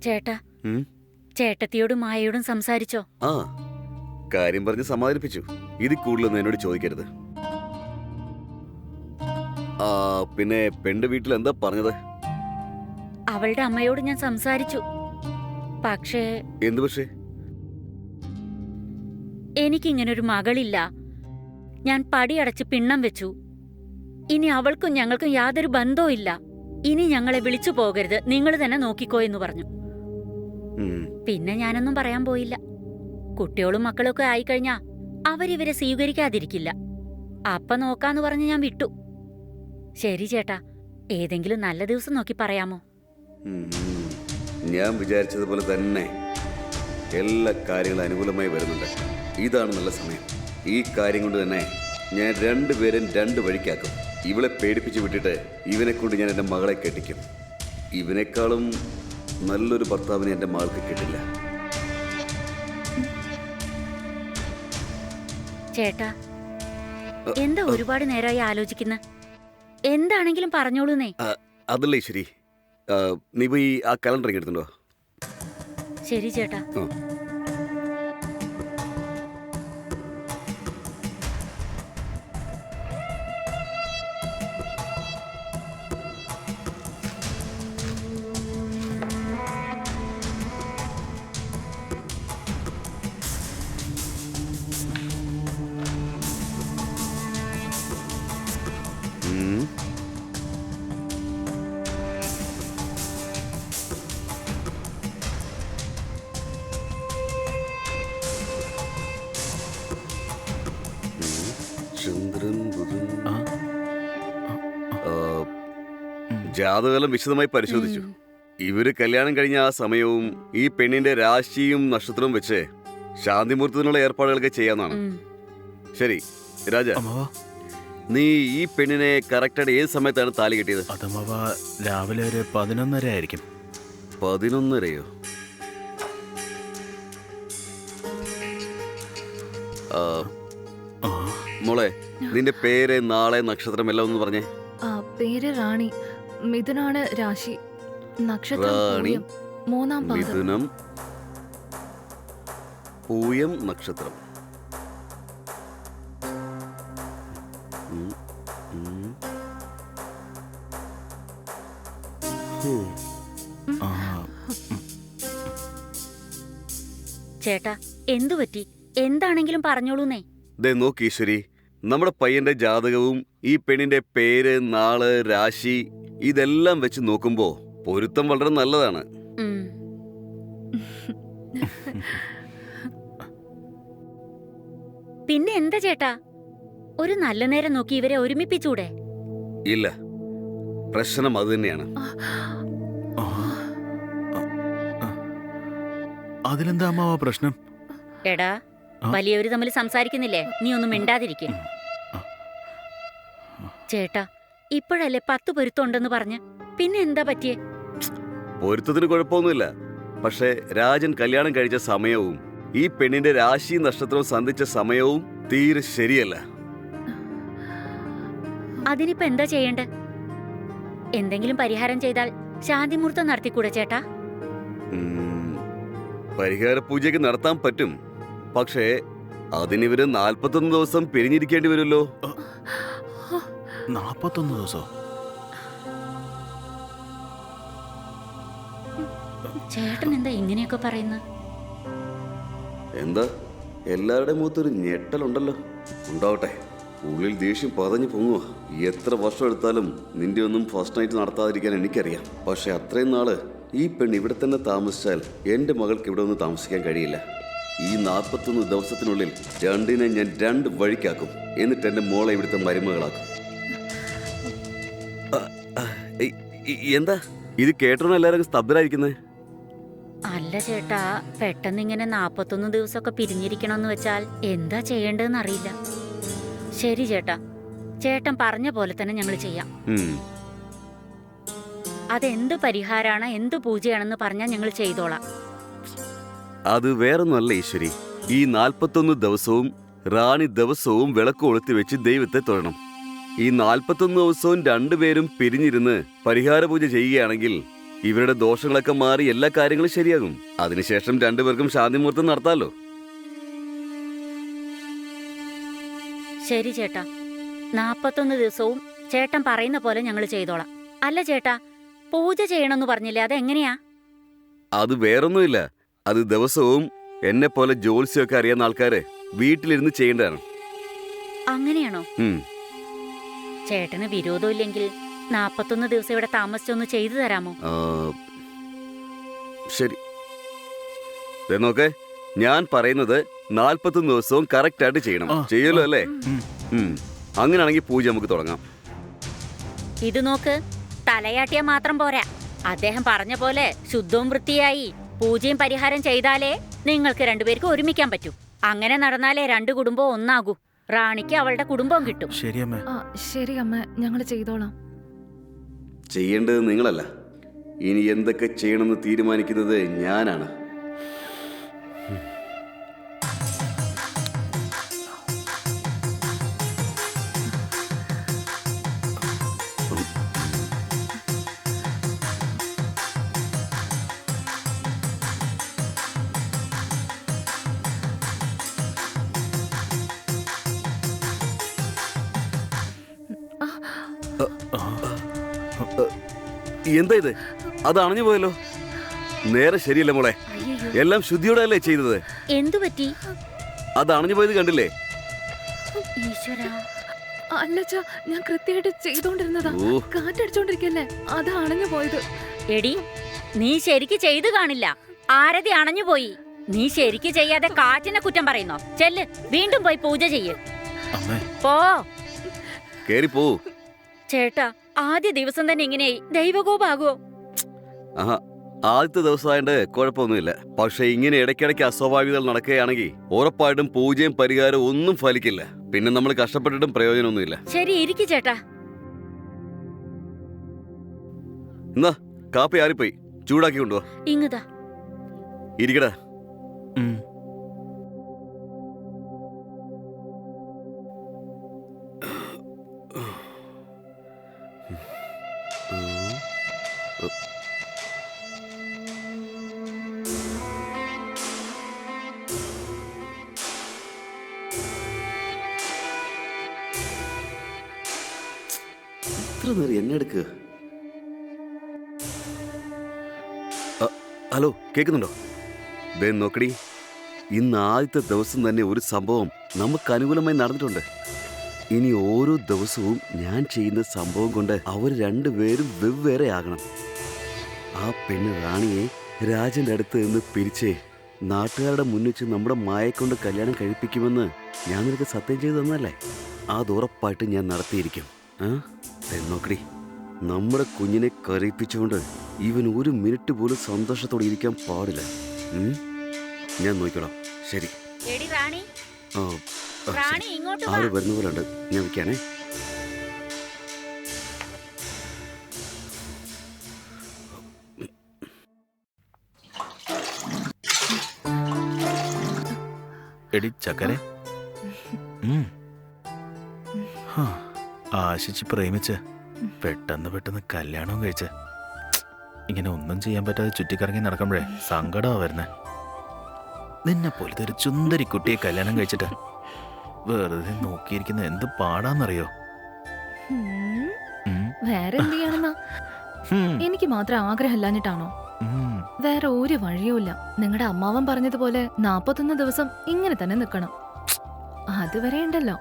ചേട്ടാ, ചേട്ടത്തിയോടും മായയോടും സംസാരിച്ചോ? ആ, കാര്യം പറഞ്ഞ് സമാധാനിപ്പിച്ചു. ഇതിൽ കൂടുതലൊന്നും എന്നോട് ചോദിക്കരുത്. പിന്നെ പെണ്ണ് വീട്ടിൽ എന്താ പറഞ്ഞത്? അവളുടെ അമ്മയോട് ഞാൻ സംസാരിച്ചു. പക്ഷേ എന്ത് പക്ഷേ? എനിക്കിങ്ങനൊരു മകളില്ല. ഞാൻ പടിയടച്ച് പിണ്ണം വെച്ചു. ഇനി അവൾക്കും ഞങ്ങൾക്കും യാതൊരു ബന്ധവും ഇല്ല. ഇനി ഞങ്ങളെ വിളിച്ചു പോകരുത്, നിങ്ങൾ തന്നെ നോക്കിക്കോ എന്ന് പറഞ്ഞു. പിന്നെ ഞാനൊന്നും പറയാൻ പോയില്ല. കുട്ടികളും മക്കളൊക്കെ ആയിക്കഴിഞ്ഞാ അവരിവരെ സ്വീകരിക്കാതിരിക്കില്ല. അപ്പ നോക്കാന്ന് പറഞ്ഞ് ഞാൻ വിട്ടു. ശരി ചേട്ടാ, ഏതെങ്കിലും നല്ല ദിവസം നോക്കി പറയാമോ? ഞാൻ വിചാരിച്ചതുപോലെ തന്നെ എല്ലാ കാര്യങ്ങളും അനുകൂലമായി വരുന്നുണ്ട്. ഇതാണ് നല്ല സമയം. ഈ കാര്യം കൊണ്ട് തന്നെ ഞാൻ രണ്ടുപേരും രണ്ട് വഴിക്കാക്കും. ഇവളെ പേടിപ്പിച്ച് വിട്ടിട്ട് ഇവനെ കൊണ്ട് ഞാൻ എൻ്റെ മകളെ കെട്ടിക്കും. ഇവനേക്കാളും നല്ലൊരു ഭർത്താവിനെ എൻ്റെ മകൾക്ക് കിട്ടില്ല. ചേട്ടാ, എന്താ ഒരുപാട് നേരമായി ആലോചിക്കുന്ന? എന്താണെങ്കിലും പറഞ്ഞോളൂന്നേ. അതല്ലേ ശരി. നീ പോയി ആ കലണ്ടർ എടുത്തുണ്ടോ? ശരി ചേട്ടാ. ജാതകലം വിശദമായി പരിശോധിച്ചു. ഇവര് കല്യാണം കഴിഞ്ഞ ആ സമയവും ഈ പെണ്ണിന്റെ രാശിയും നക്ഷത്രവും വെച്ച് ശാന്തിമുഹൂർത്തത്തിനുള്ള ഏർപ്പാടുകളൊക്കെ ചെയ്യാന്നാണ്. ശരി രാജ, നീ ഈ പെണ്ണിനെ കറക്റ്റായിട്ട് ഏത് സമയത്താണ് താലി കെട്ടിയത്? അതമ്മവാ രാവിലെ ഒരു 11:30 ആയിരിക്കും. 11:30യോ? മോളെ, നിന്റെ പേര്, നാളെ, നക്ഷത്രം എല്ലാം ഒന്ന് പറഞ്ഞേ. പേര് റാണി, മിഥുനാണ് രാശി, നക്ഷത്രം റാണി, പൂയം, മൂന്നാം പാദം. മിഥുനം, പൂയം നക്ഷത്രം. ചേട്ടാ, എന്തു പറ്റി? എന്താണെങ്കിലും പറഞ്ഞോളൂന്നേ. ദേ നോക്ക് ഈശ്വരി, നമ്മുടെ പയ്യന്റെ ജാതകവും ഈ പെണ്ണിന്റെ പേര്, നാള്, രാശി ഇതെല്ലാം വെച്ച് നോക്കുമ്പോ പൊരുത്തം വളരെ നല്ലതാണ്. ഉം. പിന്നെ എന്താ ചേട്ടാ, ഒരു നല്ല നേരം നോക്കി ഇവരെ ഒരുമിപ്പിച്ചൂടെ? ഇല്ല, പ്രശ്നം അത് തന്നെയാണ്. ആ, അതിലെന്താ അമ്മാവ പ്രശ്നം? എടാ, ആ? വലിയവര് തമ്മിൽ സംസാരിക്കുന്നില്ലേ, നീ ഒന്നും മിണ്ടാതിരിക്കെ. ചേട്ടാ, ഇപ്പോഴല്ലേ 10 പൊരുത്തമുണ്ടെന്ന് പറഞ്ഞ്, പിന്നെ എന്താ പറ്റിയേ? പൊരുത്തത്തിന് കുഴപ്പമൊന്നുമില്ല. പക്ഷേ രാജൻ കല്യാണം കഴിച്ച സമയവും ഈ പെണ്ണിന്റെ രാശി നക്ഷത്രവും സന്ധിച്ച സമയവും തീരെ ശരിയല്ല. അതിനിപ്പോ എന്താ ചെയ്യണ്ടേ? എന്തെങ്കിലും പരിഹാരം ചെയ്താൽ ശാന്തിമുഹൂർത്തം നടത്തിക്കൂടെ ചേട്ടാ? പരിഹാര പൂജയ്ക്ക് നടത്താൻ പറ്റും. പക്ഷേ അതിനിവര് 41 ദിവസം പിരിഞ്ഞിരിക്കേണ്ടി വരുമല്ലോ. 41 ദിവസം? ചേട്ടൻ എന്താ ഇങ്ങനെയൊക്കെ പറയുന്നത്? എന്താ എല്ലാവരുടെ മുഖത്തൊരു ഞെട്ടലുണ്ടല്ലോ? ഉണ്ടാവട്ടെ, ഉള്ളിൽ ദേഷ്യം പതഞ്ഞു പൊങ്ങുക. എത്ര വർഷം എടുത്താലും നിന്റെ ഒന്നും ഫസ്റ്റ് നൈറ്റ് നടത്താതിരിക്കാൻ എനിക്കറിയാം. പക്ഷെ അത്രയും നാള് ഈ പെണ്ണ് ഇവിടെ തന്നെ താമസിച്ചാൽ എൻ്റെ മകൾക്ക് ഇവിടെ ഒന്നും താമസിക്കാൻ കഴിയില്ല. ഈ 41 ദിവസത്തിനുള്ളിൽ രണ്ടിനെ ഞാൻ 2 വഴിക്കാക്കും. എന്നിട്ട് എൻ്റെ മോളെ ഇവിടുത്തെ മരുമകളാക്കും. എന്താ ഇത് കേട്ടോ? എല്ലാവരും സ്തബ്ധരായിരിക്കുന്നേ. അല്ല ചേട്ടാ, പെട്ടെന്ന് ഇങ്ങനെ 41 ദിവസമൊക്കെ പിരിഞ്ഞിരിക്കണമെന്ന് വെച്ചാൽ എന്താ ചെയ്യേണ്ടതെന്ന് അറിയില്ല. ശരി ചേട്ടാ, ചേട്ടൻ പറഞ്ഞ പോലെ തന്നെ ഞങ്ങൾ ചെയ്യാം. അതെന്ത് പരിഹാരാണ്, എന്ത് പൂജയാണെന്ന് പറഞ്ഞാൽ ഞങ്ങൾ ചെയ്തോളാം. അത് വേറൊന്നുമല്ല ഈശ്വരി. ഈ 41 ദിവസവും റാണി ദിവസവും വിളക്ക് കൊളുത്തി വെച്ച് ദൈവത്തെ തൊഴണം. ഈ 41 ദിവസവും രണ്ടുപേരും പിരിഞ്ഞിരുന്ന് പരിഹാര പൂജ ചെയ്യുകയാണെങ്കിൽ ഇവരുടെ ദോഷങ്ങളൊക്കെ മാറി എല്ലാ കാര്യങ്ങളും ശരിയാകും. അതിനുശേഷം രണ്ടുപേർക്കും ശാന്തിമുഹൂർത്തം നടത്താമല്ലോ. ശരി ചേട്ടാ, 41 ദിവസവും ചേട്ടൻ പറയുന്ന പോലെ ഞങ്ങൾ ചെയ്തോളാം. അല്ല ചേട്ടാ, പൂജ ചെയ്യണമെന്ന് പറഞ്ഞില്ലേ, അതെങ്ങനെയാ? അത് വേറൊന്നുമില്ല. അത് ദിവസവും എന്നെ പോലെ ജോത്സ്യമൊക്കെ അറിയാവുന്ന ആൾക്കാര് വീട്ടിലിരുന്ന് ചെയ്യേണ്ടതാണ്. അങ്ങനെയാണോ? ചേട്ടന് വിരോധമില്ലെങ്കിൽ 41 ദിവസം ഇവിടെ താമസിച്ചൊന്ന് ചെയ്തു തരാമോ? ശരി, നോക്കേ, ഞാൻ പറയുന്നത് 41 ദിവസവും കറക്റ്റ് ആയിട്ട് ചെയ്യണം. ചെയ്യല്ലോ അല്ലേ? അങ്ങനെയാണെങ്കിൽ പൂജ നമുക്ക് തുടങ്ങാം. ഇത് നോക്ക്, തലയാട്ടിയാ മാത്രം പോരാ. അദ്ദേഹം പറഞ്ഞ പോലെ ശുദ്ധവും വൃത്തിയായി പൂജയും പരിഹാരം ചെയ്താലേ നിങ്ങൾക്ക് രണ്ടുപേർക്ക് ഒരുമിക്കാൻ പറ്റൂ. അങ്ങനെ നടന്നാലേ 2 കുടുംബവും ഒന്നാകൂ. റാണിക്ക് അവളുടെ കുടുംബവും കിട്ടും. ശരിയമ്മേ. ശരി അമ്മ, ഞങ്ങൾ ചെയ്തോളാം. ചെയ്യേണ്ടത് നിങ്ങളല്ല. ഇനി എന്തൊക്കെ ചെയ്യണമെന്ന് തീരുമാനിക്കുന്നത് ഞാനാണ്. എന്താ ഇത്? അത് അണഞ്ഞു പോയല്ലോ. നേരെ ശരിയല്ല മോളെ. എല്ലാം ശുദ്ധിയോടെ അല്ലേ ചെയ്തത്? എന്തു പറ്റി? അത് അണഞ്ഞു പോയത് കണ്ടില്ലേ? ഈശ്വരാ, അല്ലച്ചാ, ഞാൻ കൃത്യമായിട്ട് ചെയ്തോണ്ടിരുന്നതാ. കാറ്റടിച്ചോണ്ടിരിക്കല്ലേ, അതാ അണഞ്ഞു പോയത്. എടി, നീ ശരിക്ക് ചെയ്തു കാണില്ല. ആരതി അണഞ്ഞുപോയി. നീ ശരിക്ക് ചെയ്യാതെ കാറ്റിനെ കുറ്റം പറയുന്നോ? ചെല്ല്, വീണ്ടും പോയി പൂജ ചെയ്യ്. പോ. കേറി പോ. ചേട്ടാ, ആദ്യ ദിവസം തന്നെ ഇങ്ങനെ ദൈവകോപാകുവോ? ആഹാ, ആദ്യത്തെ ദിവസമായിട്ട് കുഴപ്പമൊന്നുമില്ല. പക്ഷെ ഇങ്ങനെ ഇടയ്ക്കിടയ്ക്ക് അസ്വാഭാവികതകൾ നടക്കുകയാണെങ്കിൽ ഉറപ്പായിട്ടും പൂജയും പരിഹാരവും ഒന്നും ഫലിക്കില്ല. പിന്നെ നമ്മൾ കഷ്ടപ്പെട്ടിട്ടും പ്രയോജനമൊന്നുമില്ല. ശരി, ഇരിക്കു ചേട്ടാ. എന്നാ കാപ്പി ആറിപ്പോയി, ചൂടാക്കി കൊണ്ടുവാ. ഇങ്ങതാ. ഇരിക്കടാ. ഇത്ര നേരം എന്നെ എടുക്കുക. ഹലോ, കേൾക്കുന്നുണ്ടോ? നോക്കടി, ഇന്ന് ആദ്യത്തെ ദിവസം തന്നെ ഒരു സംഭവം നമുക്ക് അനുകൂലമായി നടന്നിട്ടുണ്ട്. ഇനി ഓരോ ദിവസവും ഞാൻ ചെയ്യുന്ന സംഭവം കൊണ്ട് അവർ രണ്ടുപേരും വെവ്വേറെ ആകണം. ആ പെണ്ണ് റാണിയെ രാജന്റെ അടുത്ത് നിന്ന് പിരിച്ച് നാട്ടുകാരുടെ മുന്നിൽ വെച്ച് നമ്മുടെ മായക്കൊണ്ട് കല്യാണം കഴിപ്പിക്കുമെന്ന് ഞാൻ നിനക്ക് സത്യം ചെയ്തു തന്നല്ലേ? അത് ഉറപ്പായിട്ട് ഞാൻ നടത്തിയിരിക്കും. നോക്കടി, നമ്മുടെ കുഞ്ഞിനെ കരയിപ്പിച്ചുകൊണ്ട് ഇവൻ ഒരു മിനിറ്റ് പോലും സന്തോഷത്തോടെ ഇരിക്കാൻ പാടില്ല. ഞാൻ നോക്കിക്കോളാം. ശരി. എടി റാണി, ആ, റാണി ഇങ്ങോട്ട് വാ. ആര് വരുന്ന പോലെ ഉണ്ട്. ഞാൻ വിൽക്കാനേ. എടി ചക്കരെ, ആശിച്ച് പ്രേമിച്ച് പെട്ടെന്ന് കല്യാണവും കഴിച്ച് ഇങ്ങനെ ഒന്നും ചെയ്യാൻ പറ്റാതെ ചുറ്റിക്കറങ്ങി നടക്കുമ്പോഴേ സങ്കടമാ വരുന്നേ. നിന്നെ പോലത്തെ ഒരു ചുന്ദരി കുട്ടിയെ കല്യാണം കഴിച്ചിട്ട് വെറുതെ നോക്കിയിരിക്കുന്ന എന്ത് പാടാന്നറിയോ? വേറെ എന്ത് ചെയ്യണമെന്നാ? എനിക്ക് മാത്രം ആഗ്രഹമില്ലാഞ്ഞിട്ടാണോ? വേറെ ഒരു വഴിയുമില്ല. നിങ്ങളുടെ അമ്മാവൻ പറഞ്ഞതുപോലെ 41 ദിവസം ഇങ്ങനെ തന്നെ നിക്കണം. അതുവരെ ഉണ്ടല്ലോ.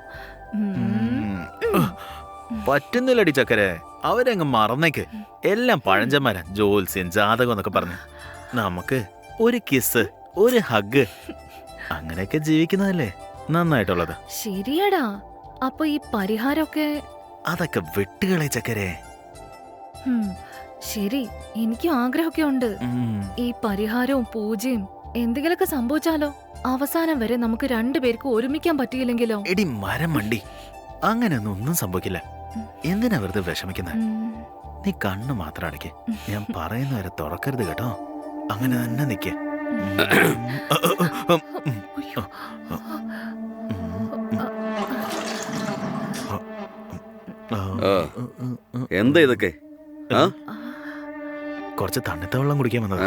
പറ്റുന്നില്ലടി ചക്കരെ, അവരങ്ങ് മറന്നേക്ക്. എല്ലാം പഴഞ്ചന്മാരാ, ജോത്സ്യൻ, ജാതകം എന്നൊക്കെ പറഞ്ഞു. നമുക്ക് ഒരു കിസ്, ഒരു ഹഗ്, അങ്ങനെയൊക്കെ ജീവിക്കുന്നതല്ലേ നന്നായിട്ടുള്ളത്. ശരിയാടാ. അപ്പൊ ഈ പരിഹാരമൊക്കെ അതൊക്കെ വെട്ടുകളെ ചക്കരെ. ശരി, എനിക്കും ആഗ്രഹമൊക്കെ ഉണ്ട്. ഈ പരിഹാരവും പൂജയും എന്തെങ്കിലുമൊക്കെ സംഭവിച്ചാലോ? അവസാനം വരെ നമുക്ക് രണ്ടുപേർക്കും ഒരുമിക്കാൻ പറ്റിയില്ലെങ്കിലോ? എടി മരം മണ്ടി, അങ്ങനെയൊന്നും ഒന്നും സംഭവിക്കില്ല. എന്തിനാ വെറുതെ വിഷമിക്കുന്നത്? നീ കണ്ണു മാത്രം അടയ്ക്ക്. ഞാൻ പറയുന്ന വരെ തുറക്കരുത് കേട്ടോ. അങ്ങനെ തന്നെ നിക്ക്. എന്താ ഇതൊക്കെ? കുറച്ച് തണുത്ത വെള്ളം കുടിക്കാൻ വന്നത്.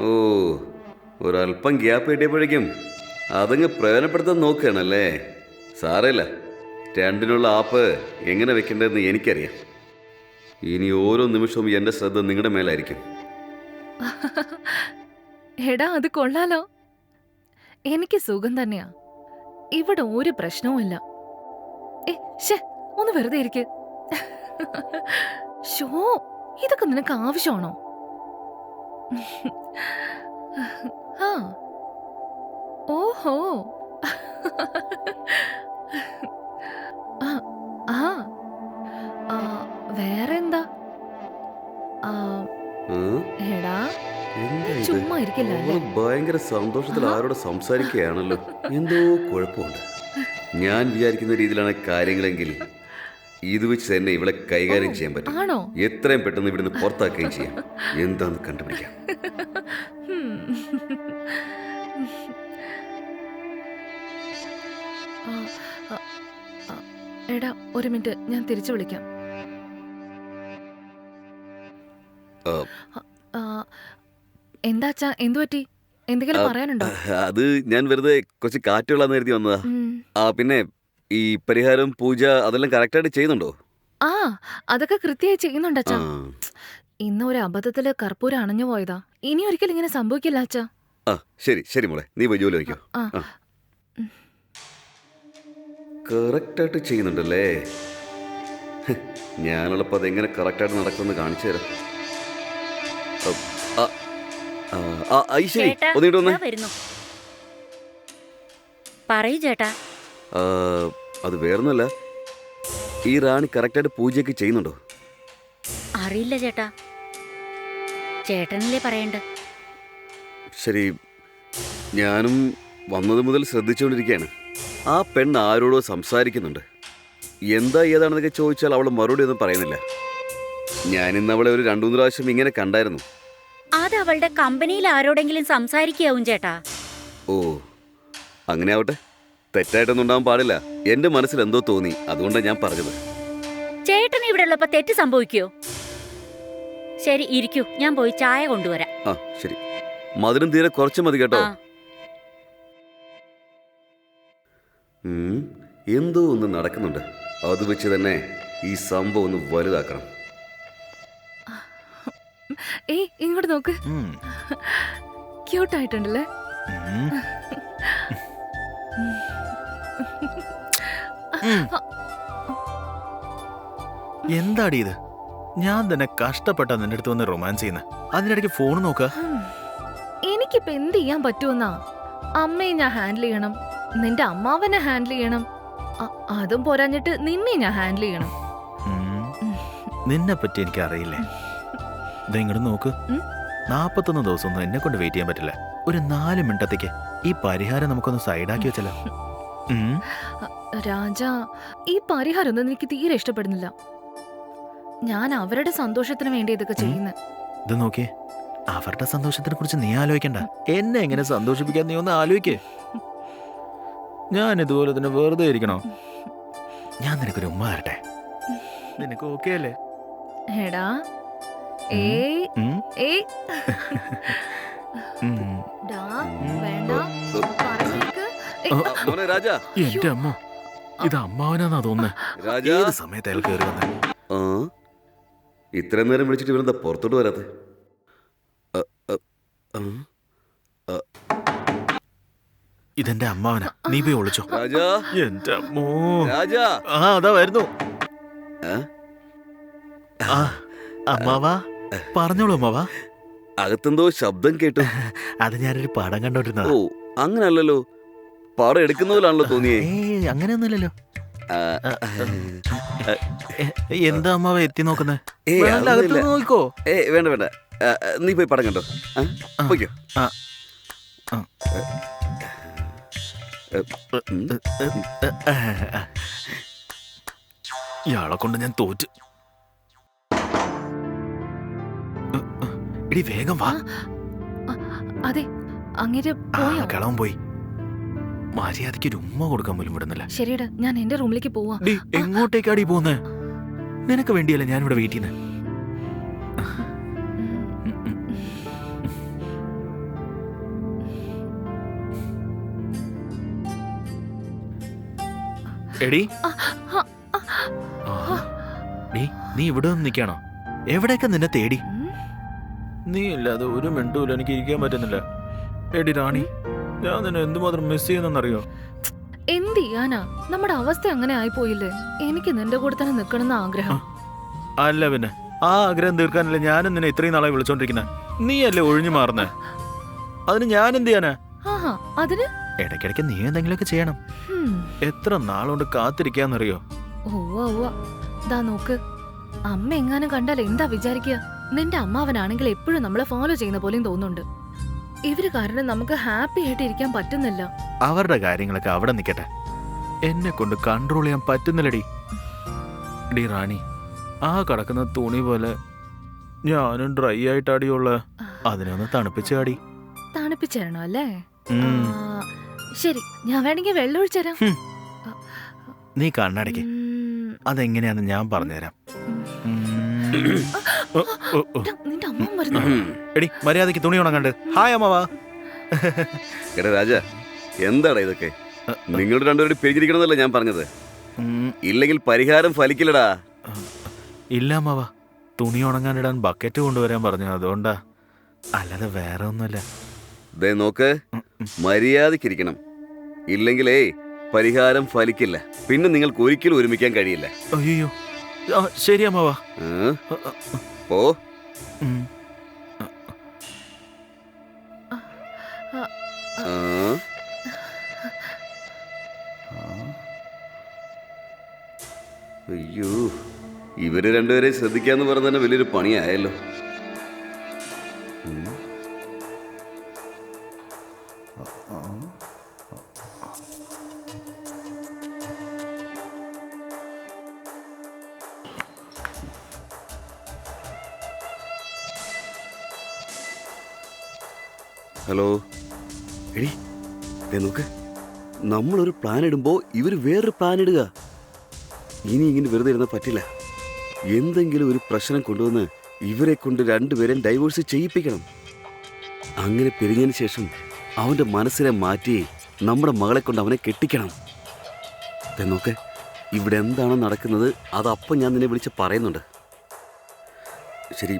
ഓ, ഒരല്പം ഗ്യാപ്പ് കിട്ടിയപ്പോഴേക്കും അതങ്ങ് പ്രയോജനപ്പെടുത്താൻ നോക്കുകയാണല്ലേ? സാരമില്ല, രണ്ടിനുള്ള ആപ്പ് എങ്ങനെ വെക്കേണ്ടതെന്ന് എനിക്കറിയാം. ഇനി ഓരോ നിമിഷവും എൻ്റെ ശ്രദ്ധ നിങ്ങളുടെ മേലായിരിക്കും. എടാ, അത് കൊള്ളാലോ. എനിക്ക് സുഖം തന്നെയാ. ഇവിടെ ഒരു പ്രശ്നവുമില്ല. ഒന്ന് വെറുതെ ഇരിക്ക്. ഷോ, ഇതൊക്കെ നിനക്ക് ആവശ്യമാണോ? ഓഹോ, വേറെന്താ? എടാ, ചുമ്മാ ഇരിക്കില്ല. ഭയങ്കര സന്തോഷത്തിൽ ആരോട് സംസാരിക്കുകയാണല്ലോ. എന്തോ കുഴപ്പമുണ്ട്. ഞാൻ വിചാരിക്കുന്ന രീതിയിലാണ് കാര്യങ്ങളെങ്കിൽ ഇത് വെച്ച് തന്നെ ഇവളെ കൈകാര്യം ചെയ്യാൻ പറ്റും. എത്രയും പെട്ടെന്ന് ഇവിടുന്ന് പുറത്താക്കുകയും ചെയ്യാം. എന്താന്ന് കണ്ടുപിടിക്കാം. എടാ, ഒരു മിനിറ്റ്, ഞാൻ തിരിച്ചു വിളിക്കാം. എന്താച്ചാ, എന്തു പറ്റി? എന്തെങ്കിലും പറയാനുണ്ടോ? അത് ഞാൻ വെറുതെ കുറച്ച് കാറ്റുള്ളാന്ന് കരുതി വന്നതാ. പിന്നെ ഈ പരിഹാരം, പൂജ അതെല്ലാം കറക്റ്റായിട്ട് ചെയ്യുന്നുണ്ടോ? അതൊക്കെ കൃത്യമായി ചെയ്യുന്നുണ്ടച്ചാ. ഇന്ന് ഒരു അബദ്ധത്തില് കർപ്പൂരം അണഞ്ഞു പോയതാ. ഇനി ഒരിക്കലും ഇങ്ങനെ സംഭവിക്കില്ല അച്ഛാ. ശരി ശരി മോളെ, നീ പോയി ജോലി വയ്ക്കോ. കറക്റ്റായിട്ട് ചെയ്യുന്നുണ്ടല്ലേ? ഞാനുള്ളപ്പോൾ അതെങ്ങനെ കറക്റ്റായിട്ട് നടക്കുമെന്ന് കാണിച്ചു തരാം. പറയൂ ചേട്ടാ. അത് വേറൊന്നുമല്ല, ഈ റാണി കറക്റ്റായിട്ട് പൂജയൊക്കെ ചെയ്യുന്നുണ്ടോ? അറിയില്ല ചേട്ടാ, ചേട്ടനല്ലേ പറയണ്ട. ശരി, ഞാനും വന്നത് മുതൽ ശ്രദ്ധിച്ചുകൊണ്ടിരിക്കുകയാണ്. ആ പെണ്ണ് ആരോടോ സംസാരിക്കുന്നുണ്ട്. എന്താ ഏതാണെന്നൊക്കെ ചോദിച്ചാൽ അവൾ മറുപടി ഒന്നും പറയുന്നില്ല. ഞാനിന്ന് അവളെ ഒരു 2-3 പ്രാവശ്യം ഇങ്ങനെ കണ്ടായിരുന്നു. അത് അവളുടെ കമ്പനിയിൽ ആരോടെങ്കിലും സംസാരിക്കാവും ചേട്ടാ. ഓ, അങ്ങനെ ആവട്ടെ. തെറ്റായിട്ടൊന്നും ഉണ്ടാവാൻ പാടില്ല. എന്റെ മനസ്സിൽ എന്തോ തോന്നി, അതുകൊണ്ടാണ് ഞാൻ പറഞ്ഞത്. ചേട്ടന് ഇവിടെ ഉള്ളപ്പോ തെറ്റ് സംഭവിക്കോ? ശരി, ഇരിക്കൂ, ഞാൻ പോയി ചായ കൊണ്ടുവരാം. ശരി. മധുരം തീരെ കുറച്ച് മതി കേട്ടോ. എന്തോ ഒന്ന് നടക്കുന്നുണ്ട്. അത് വെച്ച് തന്നെ ഈ സംഭവം ഒന്ന് വലുതാക്കണം. ഏയ് ഇങ്ങോട്ട് നോക്ക്. ഉം. ക്യൂട്ടായിട്ടുണ്ടല്ലേ? ഉം. ഉം. എന്താടി ഇത്? ഞാൻ തന്നെ കഷ്ടപ്പെട്ട നിന്റെ അടുത്ത് വന്ന് റൊമാൻസ് ചെയ്യുന്നത്. അതിനിടയ്ക്ക് ഫോൺ നോക്ക. എനിക്കിപ്പോ എന്ത് ചെയ്യാൻ പറ്റുമെന്നാ? അമ്മയെ ഞാൻ ഹാൻഡിൽ ചെയ്യണം, നിന്റെ അമ്മാവനെ ഹാൻഡിൽ ചെയ്യണം, അതും പോരാഞ്ഞിട്ട് നിന്നെ ഞാൻ ഹാൻഡിൽ ചെയ്യണം. നിന്നെ പറ്റി എനിക്ക് അറിയില്ലേ. ഇങ്ങോട്ട് നോക്ക്. 41 ദിവസമൊന്നും എന്നെ കൊണ്ട് വെയിറ്റ് ചെയ്യാൻ പറ്റില്ല. ഒരു 4 മിനിറ്റത്തേക്ക് ഈ പരിഹാരം നമുക്കൊന്ന് സൈഡാക്കി വെച്ചല്ലോ. രാജാ, ഈ പരിഹാരമൊന്നും എനിക്ക് തീരെ ഇഷ്ടപ്പെടുന്നില്ല. ഞാൻ അവരുടെ സന്തോഷത്തിന് വേണ്ടി ഇതൊക്കെ ചെയ്യുന്നത്. ഇത് നോക്കിയേ, അവരുടെ സന്തോഷത്തിനെ കുറിച്ച് നീ ആലോചിക്കണ്ട. എന്നെ എങ്ങനെ സന്തോഷിപ്പിക്കാൻ നീ ഒന്ന് ആലോചിക്കേ. ഞാൻ ഇതുപോലെ തന്നെ വെറുതെ ഇരിക്കണോ? ഞാൻ നിനക്കൊരു ഉമ്മ തരട്ടെ? നിനക്ക് ഓക്കെ അല്ലേ? എടാ ഏയ് ഏയ് ഡാ വേണ്ട പറഞ്ഞേക്ക്. മോനെ രാജാ. എന്റെ അമ്മ, ഇത് അമ്മാവനാന്നാ തോന്നുന്നത്. രാജാ. ഏത് സമയത്ത് അയാൾ കയറി വന്നെ? ഇത്രയും നേരം വിളിച്ചിട്ട് ഇവരെന്താ പുറത്തോട്ട് വരാത്തെ? ഇതെന്റെ അമ്മാവനാ. നീ പോയി ഒളിച്ചോ. രാജാ. എന്റെ അമ്മോ. രാജാ. അതാ വരുന്നു. അമ്മാവാ, പറഞ്ഞോളൂ അമ്മാവാ. അകത്തെന്തോ ശബ്ദം കേട്ടു. അത് ഞാനൊരു പടം കണ്ടോണ്ടിരുന്നതാ. ഓ, അങ്ങനല്ലല്ലോ, പടം എടുക്കുന്ന പോലാണല്ലോ തോന്നിയേ. അങ്ങനെയൊന്നുമില്ലല്ലോ. എന്താ അമ്മാവ എത്തി നോക്കുന്നേ? നോക്കോ. വേണ്ട വേണ്ട, നീ പോയി പടം കണ്ടോ. പോയിക്കോ. ഇയാളെ കൊണ്ട് ഞാൻ തോറ്റ്. ഇടി വേഗം വാ. അതെ, അങ്ങേര് പോയോ? കളവൻ പോയി. മര്യാദയ്ക്ക് ഒരു ഉമ്മ കൊടുക്കാൻ പോലും വിടുന്നില്ല. ശരിയടാ, ഞാൻ എന്റെ റൂമിലേക്ക് പോവാ. എങ്ങോട്ടേക്കാടി പോന്നേ? നിനക്ക് വേണ്ടിയല്ലേ ഞാനിവിടെ വെയിറ്റ് ചെയ്യുന്നത്. എടി, നീ ഇവിടെ നിന്ന് നിൽക്കാണോ? എവിടെയൊക്കെ നിന്നെ തേടി. നീ ഇല്ലാതെ ഒരു മിനിറ്റും എനിക്ക് ഇരിക്കാൻ പറ്റുന്നില്ല. എടി റാണി, ഞാൻ നിന്നെ എന്തുമാത്രം മിസ് ചെയ്യുന്നറിയോ? എന്ത് ചെയ്യാനാ, നമ്മുടെ അവസ്ഥ അങ്ങനെ ആയിപ്പോയില്ലേ. എനിക്ക് നിന്റെ കൂടെ തന്നെ നിക്കണമെന്ന് ആഗ്രഹം. അല്ല പിന്നെ, ആ ആഗ്രഹം തീർക്കാനല്ലേ ഞാനും നിന്നെ ഇത്രയും നാളെ വിളിച്ചോണ്ടിരിക്കുന്നത്. നീ അല്ലേ ഒഴിഞ്ഞു മാറുന്നേ. അതിന് ഞാൻ എന്ത് ചെയ്യാനാ? അതിന് ഇടയ്ക്കിടയ്ക്ക് നീ എന്തെങ്കിലുമൊക്കെ ചെയ്യണം. എത്ര നാളുകൊണ്ട് കാത്തിരിക്കാന്നറിയോ? ദാ നോക്ക്, അമ്മ എങ്ങാനും കണ്ടാൽ എന്താ വിചാരിക്കുക? നിന്റെ അമ്മാവനാണെങ്കിൽ എപ്പോഴും നമ്മളെ ഫോളോ ചെയ്യുന്ന പോലെയും തോന്നുന്നുണ്ട്. ഇവര് കാരണം നമുക്ക് ഹാപ്പി ആയിട്ട് ഇരിക്കാൻ പറ്റുന്നില്ല. അവരുടെ കാര്യങ്ങളൊക്കെ അവിടെ നിൽക്കട്ടെ, എന്നെ കൊണ്ട് കൺട്രോൾ ചെയ്യാൻ പറ്റുന്നില്ലടി. ഡി റാണി, ആ കിടക്കുന്ന തുണി പോലെ ഞാനും ഡ്രൈ ആയിട്ടാടിയുള്ള. അതിനെ ഒന്ന് തണുപ്പിച്ചാടി. തണുപ്പിച്ചേരണോ അല്ലേ? ശരി, ഞാൻ വേണമെങ്കിൽ വെള്ളം ഒഴിച്ചുതരാം. നീ കണ്ണടയ്ക്ക്. അതെങ്ങനെയാന്ന് ഞാൻ പറഞ്ഞുതരാം. നിന്റെ അമ്മ വരുന്നു. എടി, മര്യാദയ്ക്ക് തുണി ഉണങ്ങണ്ട്. ഹായ് അമ്മവാ. എടാ രാജാ, എന്താടാ ഇതൊക്കെ? നിങ്ങളുടെ രണ്ടുപേരും പിരിഞ്ഞിരിക്കണമെന്നല്ലേ ഞാൻ പറഞ്ഞത്? ഇല്ലെങ്കിൽ പരിഹാരം ഫലിക്കില്ലടാ. ഇല്ല അമ്മവാ, തുണി ഉണങ്ങാനിടാൻ ബക്കറ്റ് കൊണ്ടുവരാൻ പറഞ്ഞു, അതുകൊണ്ടാ. അല്ലാതെ വേറെ ഒന്നുമല്ല. ദേ നോക്ക്, മര്യാദക്കിരിക്കണം. ഇല്ലെങ്കിലേ പരിഹാരം ഫലിക്കില്ല. പിന്നെ നിങ്ങൾക്ക് ഒരിക്കലും ഒരുമിക്കാൻ കഴിയില്ല. അയ്യോ, ശരി അമ്മവാ. ഓ, അയ്യോ, ഇവര് രണ്ടുപേരെ ശ്രദ്ധിക്കാന്ന് പറഞ്ഞ തന്നെ വലിയൊരു പണിയായല്ലോ. ഹലോ എടി, നോക്ക്, നമ്മളൊരു പ്ലാൻ ഇടുമ്പോൾ ഇവർ വേറൊരു പ്ലാൻ ഇടുക. ഇനി ഇങ്ങനെ വെറുതെ ഇരുന്നാൽ പറ്റില്ല. എന്തെങ്കിലും ഒരു പ്രശ്നം കൊണ്ടുവന്ന് ഇവരെ കൊണ്ട് രണ്ടുപേരെയും ഡൈവോഴ്സ് ചെയ്യിപ്പിക്കണം. അങ്ങനെ പിരിഞ്ഞതിന് ശേഷം അവൻ്റെ മനസ്സിനെ മാറ്റി നമ്മുടെ മകളെ കൊണ്ട് അവനെ കെട്ടിക്കണം. നോക്ക്, ഇവിടെ എന്താണോ നടക്കുന്നത് അതപ്പം ഞാൻ നിന്നെ വിളിച്ച് പറയുന്നുണ്ട്. ശരി,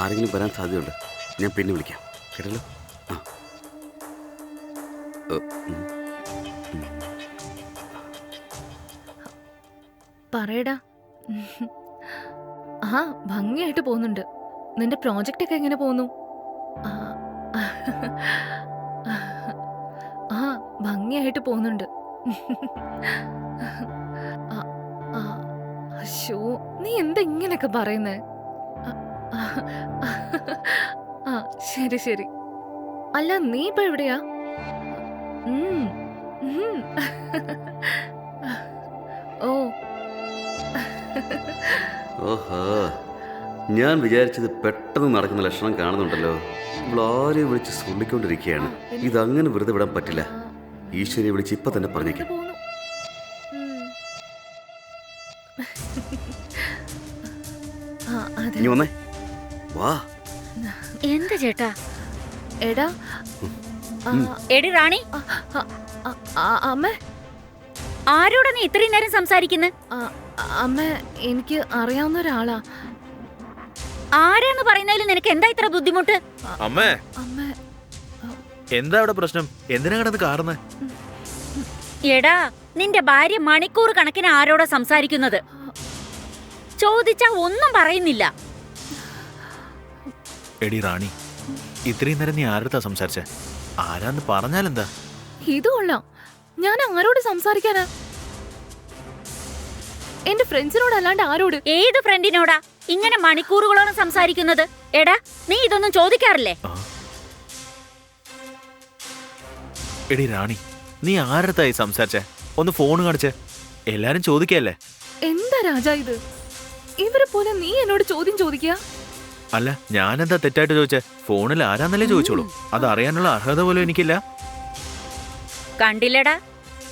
ആരെങ്കിലും വരാൻ സാധ്യതയുണ്ട്. ഞാൻ പിന്നെ വിളിക്കാം, കേട്ടല്ലോ. ആ പറയടാ. ആ, ഭംഗിയായിട്ട് പോകുന്നുണ്ട്. നിന്റെ പ്രോജക്റ്റ് ഒക്കെ എങ്ങനെ പോകുന്നു? ആ, ആ, ഭംഗിയായിട്ട് പോകുന്നുണ്ട്. ആ, ആ, അശ്ശോ, നീ എന്താ ഇങ്ങനെയൊക്കെ പറയുന്നേ? ആ, ശരി ശരി. അല്ല, നീ ഇപ്പൊ എവിടെയാ? ഉം, ഉം. ഓ, ഓഹോ, ഞാൻ വിചാരിച്ചത് പെട്ടെന്ന് നടക്കുന്ന ലക്ഷണം കാണുന്നുണ്ടല്ലോ. ഇവളാരെയും വിളിച്ച് സുള്ളിക്കൊണ്ടിരിക്കുകയാണ്. ഇതങ്ങനെ വെറുതെ വിടാൻ പറ്റില്ല. ഈശ്വരിയെ വിളിച്ച് ഇപ്പൊ തന്നെ പറഞ്ഞേക്കാം. പോകുന്നു. ആ, അതെ. ഇനി വന്നേ, വാ. എന്താ ചേട്ടാ? എടാ, ആ, എടി റാണി, ആ, ആ, ആ, ആ, അമ്മ, ആരോടാ നീ ഇത്രയും നേരം സംസാരിക്കുന്നത്? ആ, അമ്മ, എനിക്ക് അറിയാവുന്ന ഒരാളാ. ആരാന്ന് പറയുന്നതിൽ നിനക്ക് എന്താ ഇത്ര ബുദ്ധിമുട്ട്? അമ്മേ, അമ്മ, എന്താ അവിടെ പ്രശ്നം? എന്തിനാ കിടന്ന് കാറുന്നേ? എടാ, നിന്റെ ഭാര്യ മണിക്കൂർ കണക്കിന് ആരോടാ സംസാരിക്കുന്നത്? ചോദിച്ചാ ഒന്നും പറയുന്നില്ല. എടി റാണി, ഇത്രയും നേരം നീ ആരടുത്താ സംസാരിച്ചേ? ആരാന്ന് പറഞ്ഞാലെന്താ? ഇത് കൊള്ളാം. ഞാൻ ആരോട് സംസാരിക്കാനാ? എന്റെ ഫ്രണ്ട്സിനോടല്ലാണ്ട് ആരോട്? ഏത് ഫ്രണ്ടിനോടാ ഇങ്ങനെ മണിക്കൂറുകളോളം സംസാരിക്കുന്നത്? എടാ, നീ ഇതൊന്നും ചോദിക്കാറില്ലേ? ആ. എടി റാണി, നീ ആരടുത്തായി സംസാരിച്ചേ? ഒന്ന് ഫോൺ കാണിച്ചേ. എല്ലാരും ചോദിക്കല്ലേ. എന്താ രാജാ ഇത്? ഇവരെ പോലെ നീ എന്നോട് ചോദ്യം ചോദിക്കുക? അല്ല, ഞാനെന്താ തെറ്റായിട്ട് ചോദിച്ചേ? ഫോണിൽ ആരാന്നല്ലേ ചോദിച്ചോളൂ. അത് അറിയാനുള്ള അർഹത പോലും എനിക്കില്ല. കണ്ടില്ലടാ,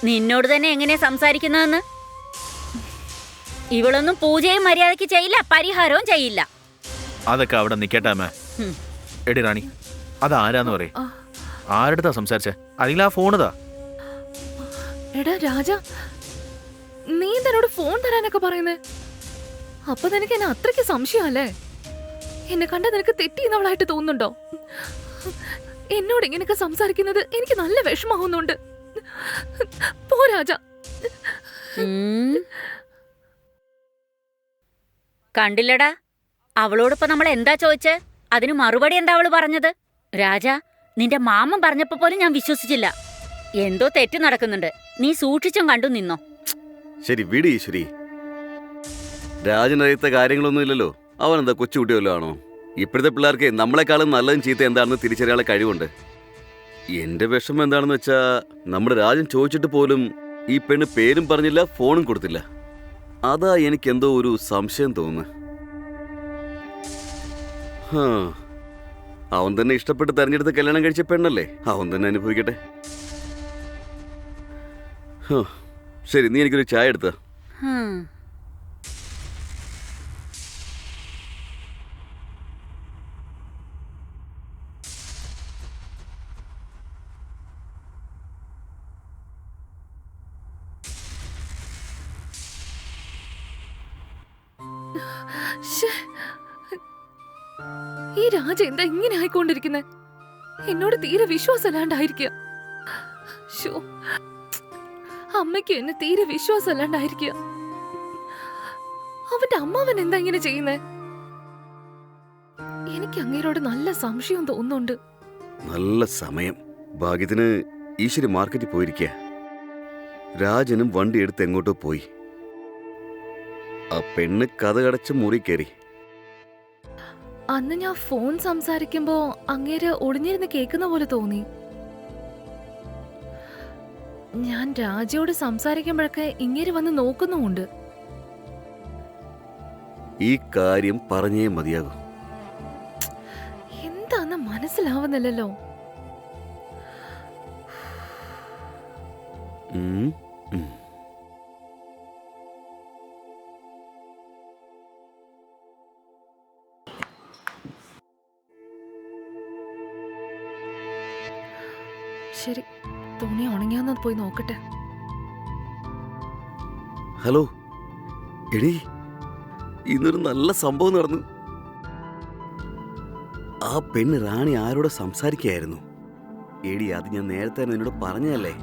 നിന്നോട് തന്നെ എങ്ങനെയാ സംസാരിക്കുന്നതെന്ന്. ഇവളൊന്നും പൂജയും മര്യാദയ്ക്ക് ചെയ്യില്ല, പരിഹാരവും ചെയ്യില്ല. അതൊക്കെ അവിടെ നിക്കട്ടെ അമ്മ. ഉം. എടി റാണി, അത് ആരാന്ന് പറയും. ആ. ആരടുത്താ സംസാരിച്ചേ? അല്ലെങ്കിൽ ആ ഫോണിതാ. എടാ രാജ, നീ എന്നോട് ഫോൺ തരാനൊക്കെ പറയുന്നേ? അപ്പൊ നിനക്ക് എന്നെ അത്രയ്ക്ക് സംശയമല്ലേ? എന്നെ കണ്ട നിനക്ക് തെറ്റിയെന്നവളായിട്ട് തോന്നുന്നുണ്ടോ? എന്നോട് ഇങ്ങനെയൊക്കെ സംസാരിക്കുന്നത് എനിക്ക് നല്ല വിഷമാവുന്നുണ്ട്. പോ രാജ. ഉം. കണ്ടില്ലടാ, അവളോടിപ്പോ നമ്മൾ എന്താ ചോദിച്ചേ? അതിന് മറുപടി എന്താ അവള് പറഞ്ഞത്? രാജ, നിന്റെ മാമൻ പറഞ്ഞപ്പോ പോലും ഞാൻ വിശ്വസിച്ചില്ല. എന്തോ തെറ്റ് നടക്കുന്നുണ്ട്. നീ സൂക്ഷിച്ചും കണ്ടു നിന്നോ. ശരി, വിട് ഈശ്വരി. രാജനറിയത്ത കാര്യങ്ങളൊന്നും ഇല്ലല്ലോ. അവനെന്താ കൊച്ചുകുട്ടിയല്ലോ ആണോ? ഇപ്പോഴത്തെ പിള്ളേർക്ക് നമ്മളെക്കാളും നല്ലതും ചീത്ത എന്താണെന്ന് തിരിച്ചറിയാനുള്ള കഴിവുണ്ട്. എന്റെ വിഷമം എന്താണെന്ന് വെച്ചാ, നമ്മുടെ രാജൻ ചോദിച്ചിട്ട് പോലും ഈ പെണ്ണ് പേരും പറഞ്ഞില്ല, ഫോണും കൊടുത്തില്ല. അതാ എനിക്കെന്തോ ഒരു സംശയം തോന്നുന്നു. അവൻ തന്നെ ഇഷ്ടപ്പെട്ട് തെരഞ്ഞെടുത്ത് കല്യാണം കഴിച്ച പെണ്ണല്ലേ, അവൻ തന്നെ അനുഭവിക്കട്ടെ. ശരി, നീ എനിക്കൊരു ചായ എടുത്ത. ശ്ശേ. ഈ രാജ എന്താ ഇങ്ങനെ ആയിക്കൊണ്ടിരിക്കുന്നെ? എന്നോട് തീരെ വിശ്വാസമല്ലാണ്ടായിരിക്കുക. ശോ, അമ്മയ്ക്ക് എന്നെ തീരെ വിശ്വാസമല്ലാണ്ടായിരിക്കുക. അവന്റെ അമ്മാവൻ എന്താ ഇങ്ങനെ ചെയ്യുന്നേ? എനിക്ക് അങ്ങേരോട് നല്ല സംശയം തോന്നുന്നുണ്ട്. നല്ല സമയം. ഭാഗ്യത്തിന് ഈശ്വരി മാർക്കറ്റിൽ പോയിരിക്കുക. രാജനും വണ്ടി എടുത്ത് എങ്ങോട്ടോ പോയി. ആ പെണ്ണ് കഥകടച്ച് മുറി കയറി. അന്ന് ഞാൻ ഫോൺ സംസാരിക്കുമ്പോ അങ്ങേര് ഒളിഞ്ഞിരുന്ന് കേൾക്കുന്ന പോലെ തോന്നി. ഞാൻ രാജയോട് സംസാരിക്കുമ്പോഴൊക്കെ ഇങ്ങേര് വന്ന് നോക്കുന്നുമുണ്ട്. ഈ കാര്യം പറഞ്ഞേ മതിയാകും. എന്താന്ന് മനസ്സിലാവുന്നില്ലല്ലോ. ഉം, ഉം. ശരി, തുണി ഉണങ്ങിയാന്ന് പോയി നോക്കട്ടെ. ഹലോ എടീ, ഇന്നൊരു നല്ല സംഭവം നടന്നു. ആ പെണ്ണ് റാണി ആരോട് സംസാരിക്കുകയായിരുന്നു. എടി, അത് ഞാൻ നേരത്തെ തന്നെ എന്നോട് പറഞ്ഞതല്ലേ.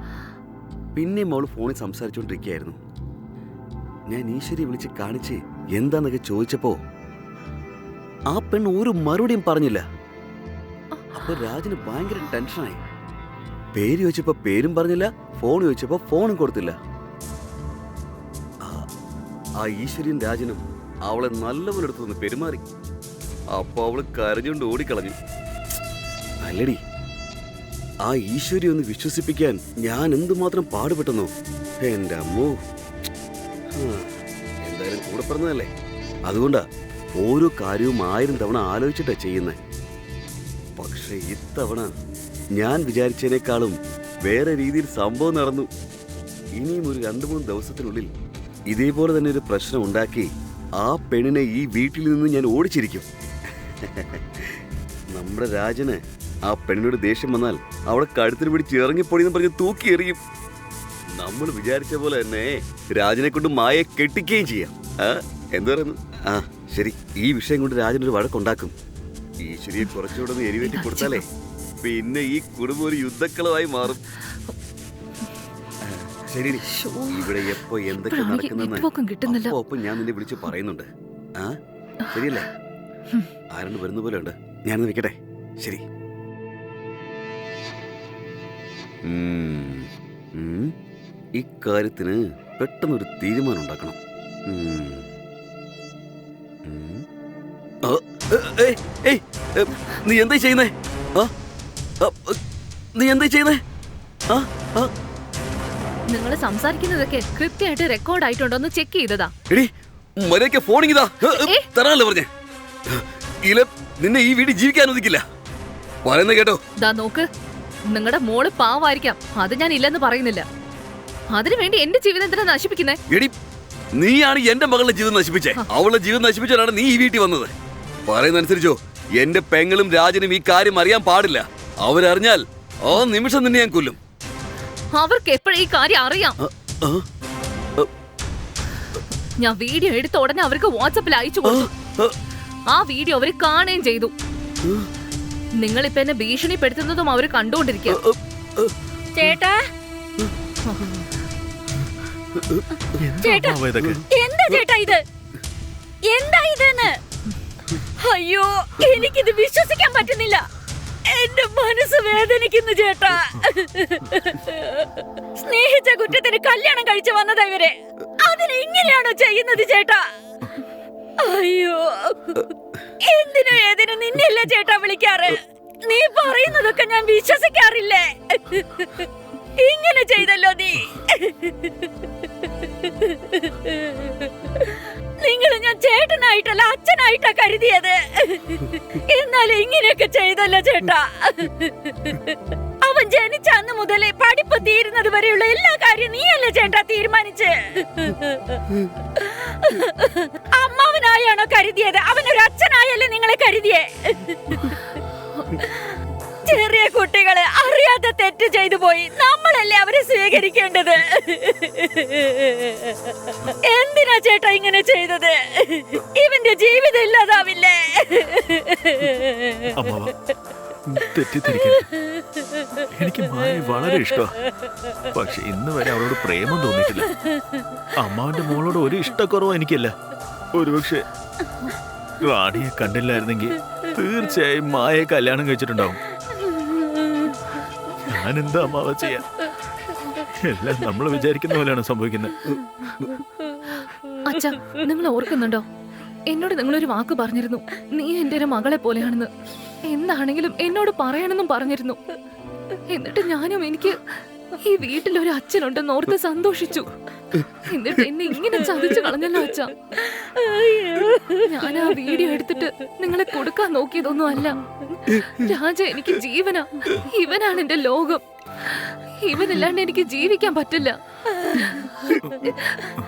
പിന്നെയും അവള് ഫോണിൽ സംസാരിച്ചുകൊണ്ടിരിക്കുകയായിരുന്നു. ഞാൻ ഈശ്വരിയെ വിളിച്ച് കാണിച്ച് എന്താന്നൊക്കെ ചോദിച്ചപ്പോ ആ പെണ്ണ് ഒരു മറുപടിയും പറഞ്ഞില്ല. അപ്പൊ രാജന് ഭയങ്കര ടെൻഷനായി. പേര് ചോദിച്ചപ്പോ പേരും പറഞ്ഞില്ല, ഫോൺ ചോദിച്ചപ്പോ ഫോണും കൊടുത്തില്ല. ആ ഈശ്വരിയും രാജനും അവളെ നല്ലപോലെ എടുത്തു നിന്ന് പെരുമാറി. അപ്പൊ അവള് കരഞ്ഞുകൊണ്ട് ഓടിക്കളഞ്ഞു. അല്ലടി, ആ ഈശ്വരി ഒന്ന് വിശ്വസിപ്പിക്കാൻ ഞാൻ എന്തുമാത്രം പാടുപെട്ടെന്നോ. എന്റെ അമ്മോ. എന്തായാലും കൂടെ പറഞ്ഞതല്ലേ, അതുകൊണ്ടാ ഓരോ കാര്യവും 1000 തവണ ആലോചിച്ചിട്ടാ ചെയ്യുന്നേ. പക്ഷെ ഇത്തവണ ഞാൻ വിചാരിച്ചതിനേക്കാളും വേറെ രീതിയിൽ സംഭവം നടന്നു. ഇനിയും ഒരു 2-3 ദിവസത്തിനുള്ളിൽ ഇതേപോലെ തന്നെ ഒരു പ്രശ്നം ഉണ്ടാക്കി ആ പെണ്ണിനെ ഈ വീട്ടിൽ നിന്ന് ഞാൻ ഓടിച്ചിരിക്കും. നമ്മുടെ രാജന് ആ പെണ്ണിനോട് ദേഷ്യം വന്നാൽ അവളെ കഴുത്തിന് പിടിച്ച് ഇറങ്ങിപ്പൊടിയെന്ന് പറഞ്ഞ് തൂക്കി എറിയും. നമ്മൾ വിചാരിച്ച പോലെ തന്നെ രാജനെ കൊണ്ട് മായയെ കെട്ടിക്കുകയും ചെയ്യാം. എന്താ പറയുന്നു? ആ ശരി, ഈ വിഷയം കൊണ്ട് രാജനൊരു വഴക്കുണ്ടാക്കും. ഈശ്വരിയെ കുറച്ചുകൂടെ ഒന്ന് എരിവേറ്റി കൊടുത്താലേ പിന്നെ ഈ കുടുംബം ഒരു യുദ്ധക്കളമായി മാറും. ശരി, ഇവിടെ എപ്പോ എന്തൊക്കെ നടക്കുന്നെന്ന് ഒപ്പം ഞാൻ നിന്നെ വിളിച്ച് പറയുന്നുണ്ട്. ആ ശരിയല്ലേ? ആരാണ്ട് വരുന്ന പോലെ ഉണ്ട്. ഞാനൊന്ന് വെക്കട്ടെ. ശരി. ഇക്കാര്യത്തിന് പെട്ടെന്നൊരു തീരുമാനം ഉണ്ടാക്കണം. നീ എന്താ ചെയ്യുന്നേ? നീ എന്താ ചെയ്യുന്നേ? നിങ്ങൾ സംസാരിക്കുന്നതൊക്കെ കൃത്യമായിട്ട് റെക്കോർഡ് ആയിട്ടുണ്ടോ എന്ന് ചെക്ക് ചെയ്തതാ. എടി, മര്യാദയ്ക്ക് ഫോണിങ്ങിതാ തരാനല്ലേ പറഞ്ഞേ. നിന്നെ ഈ വീട്ടിൽ ജീവിക്കാൻ അനുവദിക്കില്ല. പറയുന്ന കേട്ടോ? ദാ നോക്ക്, നിങ്ങളുടെ മോള് പാവായിരിക്കാം, അത് ഞാൻ ഇല്ലെന്ന് പറയുന്നില്ല. അതിനു വേണ്ടി എന്റെ ജീവിതം എന്തിനാ നശിപ്പിക്കുന്നേ? എടി, നീയാണ് എന്റെ മകളുടെ ജീവിതം നശിപ്പിച്ചേ. അവളുടെ ജീവിതം നശിപ്പിച്ചാലാണ് നീ ഈ വീട്ടിൽ വന്നത്. പറയുന്നതനുസരിച്ചോ, എന്റെ പെങ്ങളും രാജനും ഈ കാര്യം അറിയാൻ പാടില്ല. അവരറിഞ്ഞാൽ ആ നിമിഷം നിന്നെ ഞാൻ കൊല്ലും. അവർക്ക് എപ്പോഴും ഈ കാര്യം അറിയാം. ഞാൻ വീഡിയോ എടുത്ത ഉടനെ അവർക്ക് വാട്സാപ്പിൽ അയച്ചു കൊടുത്തു. ആ വീഡിയോ അവര് കാണുകയും ചെയ്തു. നിങ്ങളിപ്പോ എന്നെ ഭീഷണിപ്പെടുത്തുന്നതും അവര് കണ്ടുകൊണ്ടിരിക്കുക. ചേട്ടാ, എന്താ ചേട്ടാ ഇത്? എന്താ ഇതെന്ന്? അയ്യോ, എനിക്കിത് വിശ്വസിക്കാൻ പറ്റുന്നില്ല. എന്റെ മനസ്സ് വേദനിക്കുന്നു ചേട്ടാ. സ്നേഹിച്ച കുറ്റത്തിന് കല്യാണം കഴിച്ചു വന്നതാ ഇവരെ. അതിന് ഇങ്ങനെയാണോ ചെയ്യുന്നത് ചേട്ടാ? അയ്യോ, എന്തിനും ഏതിനും നിന്നെയല്ലേ ചേട്ടാ വിളിക്കാറ്. നീ പറയുന്നതൊക്കെ ഞാൻ വിശ്വസിക്കാറില്ലേ? ഇങ്ങനെ ചെയ്തല്ലോ നീ. നിങ്ങൾ ഞാൻ ചേട്ടനായിട്ടല്ല അച്ഛനായിട്ടാ കരുതിയത്. എന്നാലും ഇങ്ങനെയൊക്കെ ചെയ്തല്ലോ ചേട്ടാ. അവൻ ജനിച്ച അന്ന് മുതലേ പഠിപ്പ് തീരുന്നത് വരെയുള്ള എല്ലാ കാര്യവും നീയല്ലേ ചേട്ടാ തീരുമാനിച്ച്. അമ്മാവനായാണോ കരുതിയത്? അവനൊരു അച്ഛനായല്ലേ നിങ്ങളെ കരുതിയേ? ചെറിയ കുട്ടികളെ അറിയാതെ തെറ്റ് ചെയ്തു പോയി. നമ്മളല്ലേ അവരെ സ്വീകരിക്കേണ്ടത്. എന്തിനാ ചേട്ടാ ഇങ്ങനെ ചെയ്തത്? ഇവന്റെ ജീവിതം ഇല്ലാതാവില്ലേ? തെറ്റിദ്ധരിക്കരുത്. എനിക്ക് മായെ വളരെ ഇഷ്ടമാണ്. പക്ഷെ ഇന്ന് വരെ അവളോട് പ്രേമം തോന്നിയിട്ടില്ല. അമ്മാവന്റെ മോളോട് ഒരു ഇഷ്ടക്കുറവും എനിക്കില്ല. ഒരുപക്ഷെ റാണിയെ കണ്ടില്ലായിരുന്നെങ്കിൽ തീർച്ചയായും മായെ കല്യാണം കഴിച്ചിട്ടുണ്ടാവും. ഞാനെന്താ അമ്മാവ ചെയ്യാ? എല്ലാം നമ്മൾ വിചാരിക്കുന്ന പോലെയാണ് സംഭവിക്കുന്നത്. അച്ഛാ, നിങ്ങൾ ഓർക്കുന്നുണ്ടോ? എന്നോട് നിങ്ങളൊരു വാക്ക് പറഞ്ഞിരുന്നു, നീ എന്റെ ഒരു മകളെ പോലെയാണെന്ന്. എന്താണെങ്കിലും എന്നോട് പറയണമെന്നും പറഞ്ഞിരുന്നു. എന്നിട്ട് ഞാനും എനിക്ക് ഈ വീട്ടിലൊരു അച്ഛനുണ്ടെന്ന് ഓർത്ത് സന്തോഷിച്ചു. എന്നിട്ട് എന്നെ ഇങ്ങനെ ചതിച്ചു കളഞ്ഞല്ലോ അച്ഛാ. ഞാൻ ആ വീഡിയോ എടുത്തിട്ട് നിങ്ങളെ കൊടുക്കാൻ നോക്കിയതൊന്നും അല്ല. രാജ എനിക്ക് ജീവനാ. ഇവനാണ് എന്റെ ലോകം. ഇവനില്ലാണ്ട് എനിക്ക് ജീവിക്കാൻ പറ്റില്ല.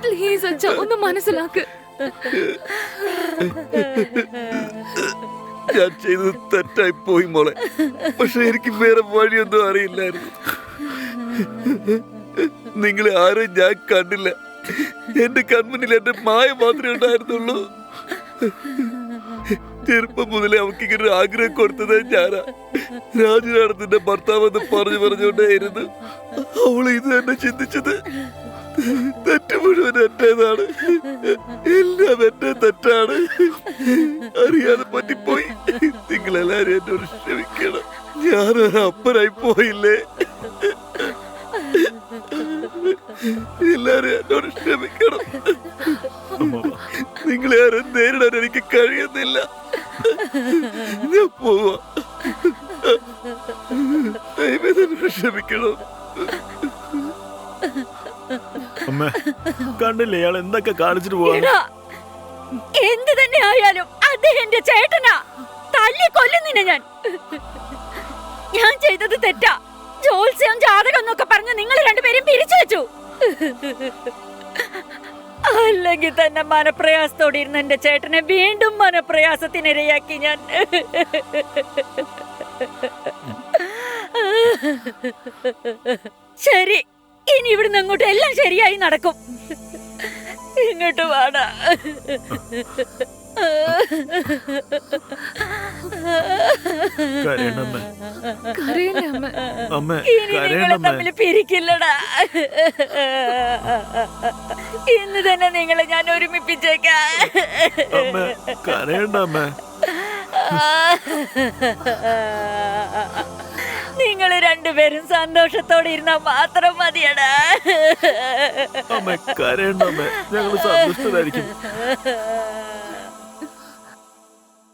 പ്ലീസ് അച്ഛാ, ഒന്ന് മനസ്സിലാക്ക്. ഞാൻ ചെയ്തത് തെറ്റായി പോയി മോളെ. പക്ഷെ എനിക്ക് വേറെ വഴിയൊന്നും അറിയില്ലായിരുന്നു. നിങ്ങളെ ആരും ഞാൻ കണ്ടില്ല. എന്റെ കൺമുന്നിൽ എന്റെ മായ മാത്രമേ ഉണ്ടായിരുന്നുള്ളൂ. ചെറുപ്പം മുതലേ അവൾക്ക് ഇങ്ങനെ ഒരു ആഗ്രഹം കൊടുത്തത് ഞാനാ. രാജുനാണ് നിന്റെ ഭർത്താവെന്ന് പറഞ്ഞുകൊണ്ടേയിരുന്നു. അവൾ ഇത് തന്നെ ചിന്തിച്ചത്. തെറ്റ് മുഴുവൻ എന്റേതാണ്, എല്ലാം എന്റെ തെറ്റാണ്. അറിയാതെ പറ്റിപ്പോയി. നിങ്ങളെല്ലാരും എന്നോട് ക്ഷമിക്കണം. ഞാനൊരു അപ്പനായി പോയില്ലേ? എല്ലാരും എന്നോട് ക്ഷമിക്കണം. നിങ്ങളെ ആരും നേരിടാൻ എനിക്ക് കഴിയുന്നില്ല. ഞാൻ പോവാ. ദയവേത് എന്നോട് ക്ഷമിക്കണം. അമ്മ കണ്ടില്ലേ ഇയാൾ എന്തൊക്കെ കാണിച്ചിട്ട് പോവാ? എടാ, എന്ത് തന്നെ ആയാലും അദ്ദേഹം എന്റെ ചേട്ടനാ. തല്ലി കൊല്ലുന്നില്ല ഞാൻ. ഞാൻ ചെയ്തത് തെറ്റാ. ജോത്സ്യം ജാതകം എന്നൊക്കെ പറഞ്ഞ് നിങ്ങൾ രണ്ടുപേരും പിരിച്ചു വെച്ചു. അല്ലെങ്കിൽ തന്നെ മനപ്രയാസത്തോടെ ഇരുന്ന എന്റെ ചേട്ടനെ വീണ്ടും മനപ്രയാസത്തിനിരയാക്കി ഞാൻ. ശരി, ഇനി ഇവിടുന്ന് അങ്ങോട്ട് എല്ലാം ശരിയായി നടക്കും. ഇങ്ങോട്ട് വാടാ. കരയണ്ടമ്മേ. കരയില്ലേ അമ്മ? അമ്മേ ഇനി നിങ്ങളെ കരയണ്ടമ്മേ. തമ്മിൽ പിരിക്കില്ലടാ. ഇന്ന് തന്നെ നിങ്ങളെ ഞാൻ ഒരുമിപ്പിച്ചേക്കാം. അമ്മേ കരയണ്ടമ്മേ. നിങ്ങൾ രണ്ടുപേരും സന്തോഷത്തോടെ ഇരുന്നാ മാത്രം മതിയടാ. അമ്മേ കരയണ്ടമ്മേ, ഞങ്ങൾ സന്തുഷ്ടരായിരിക്കും.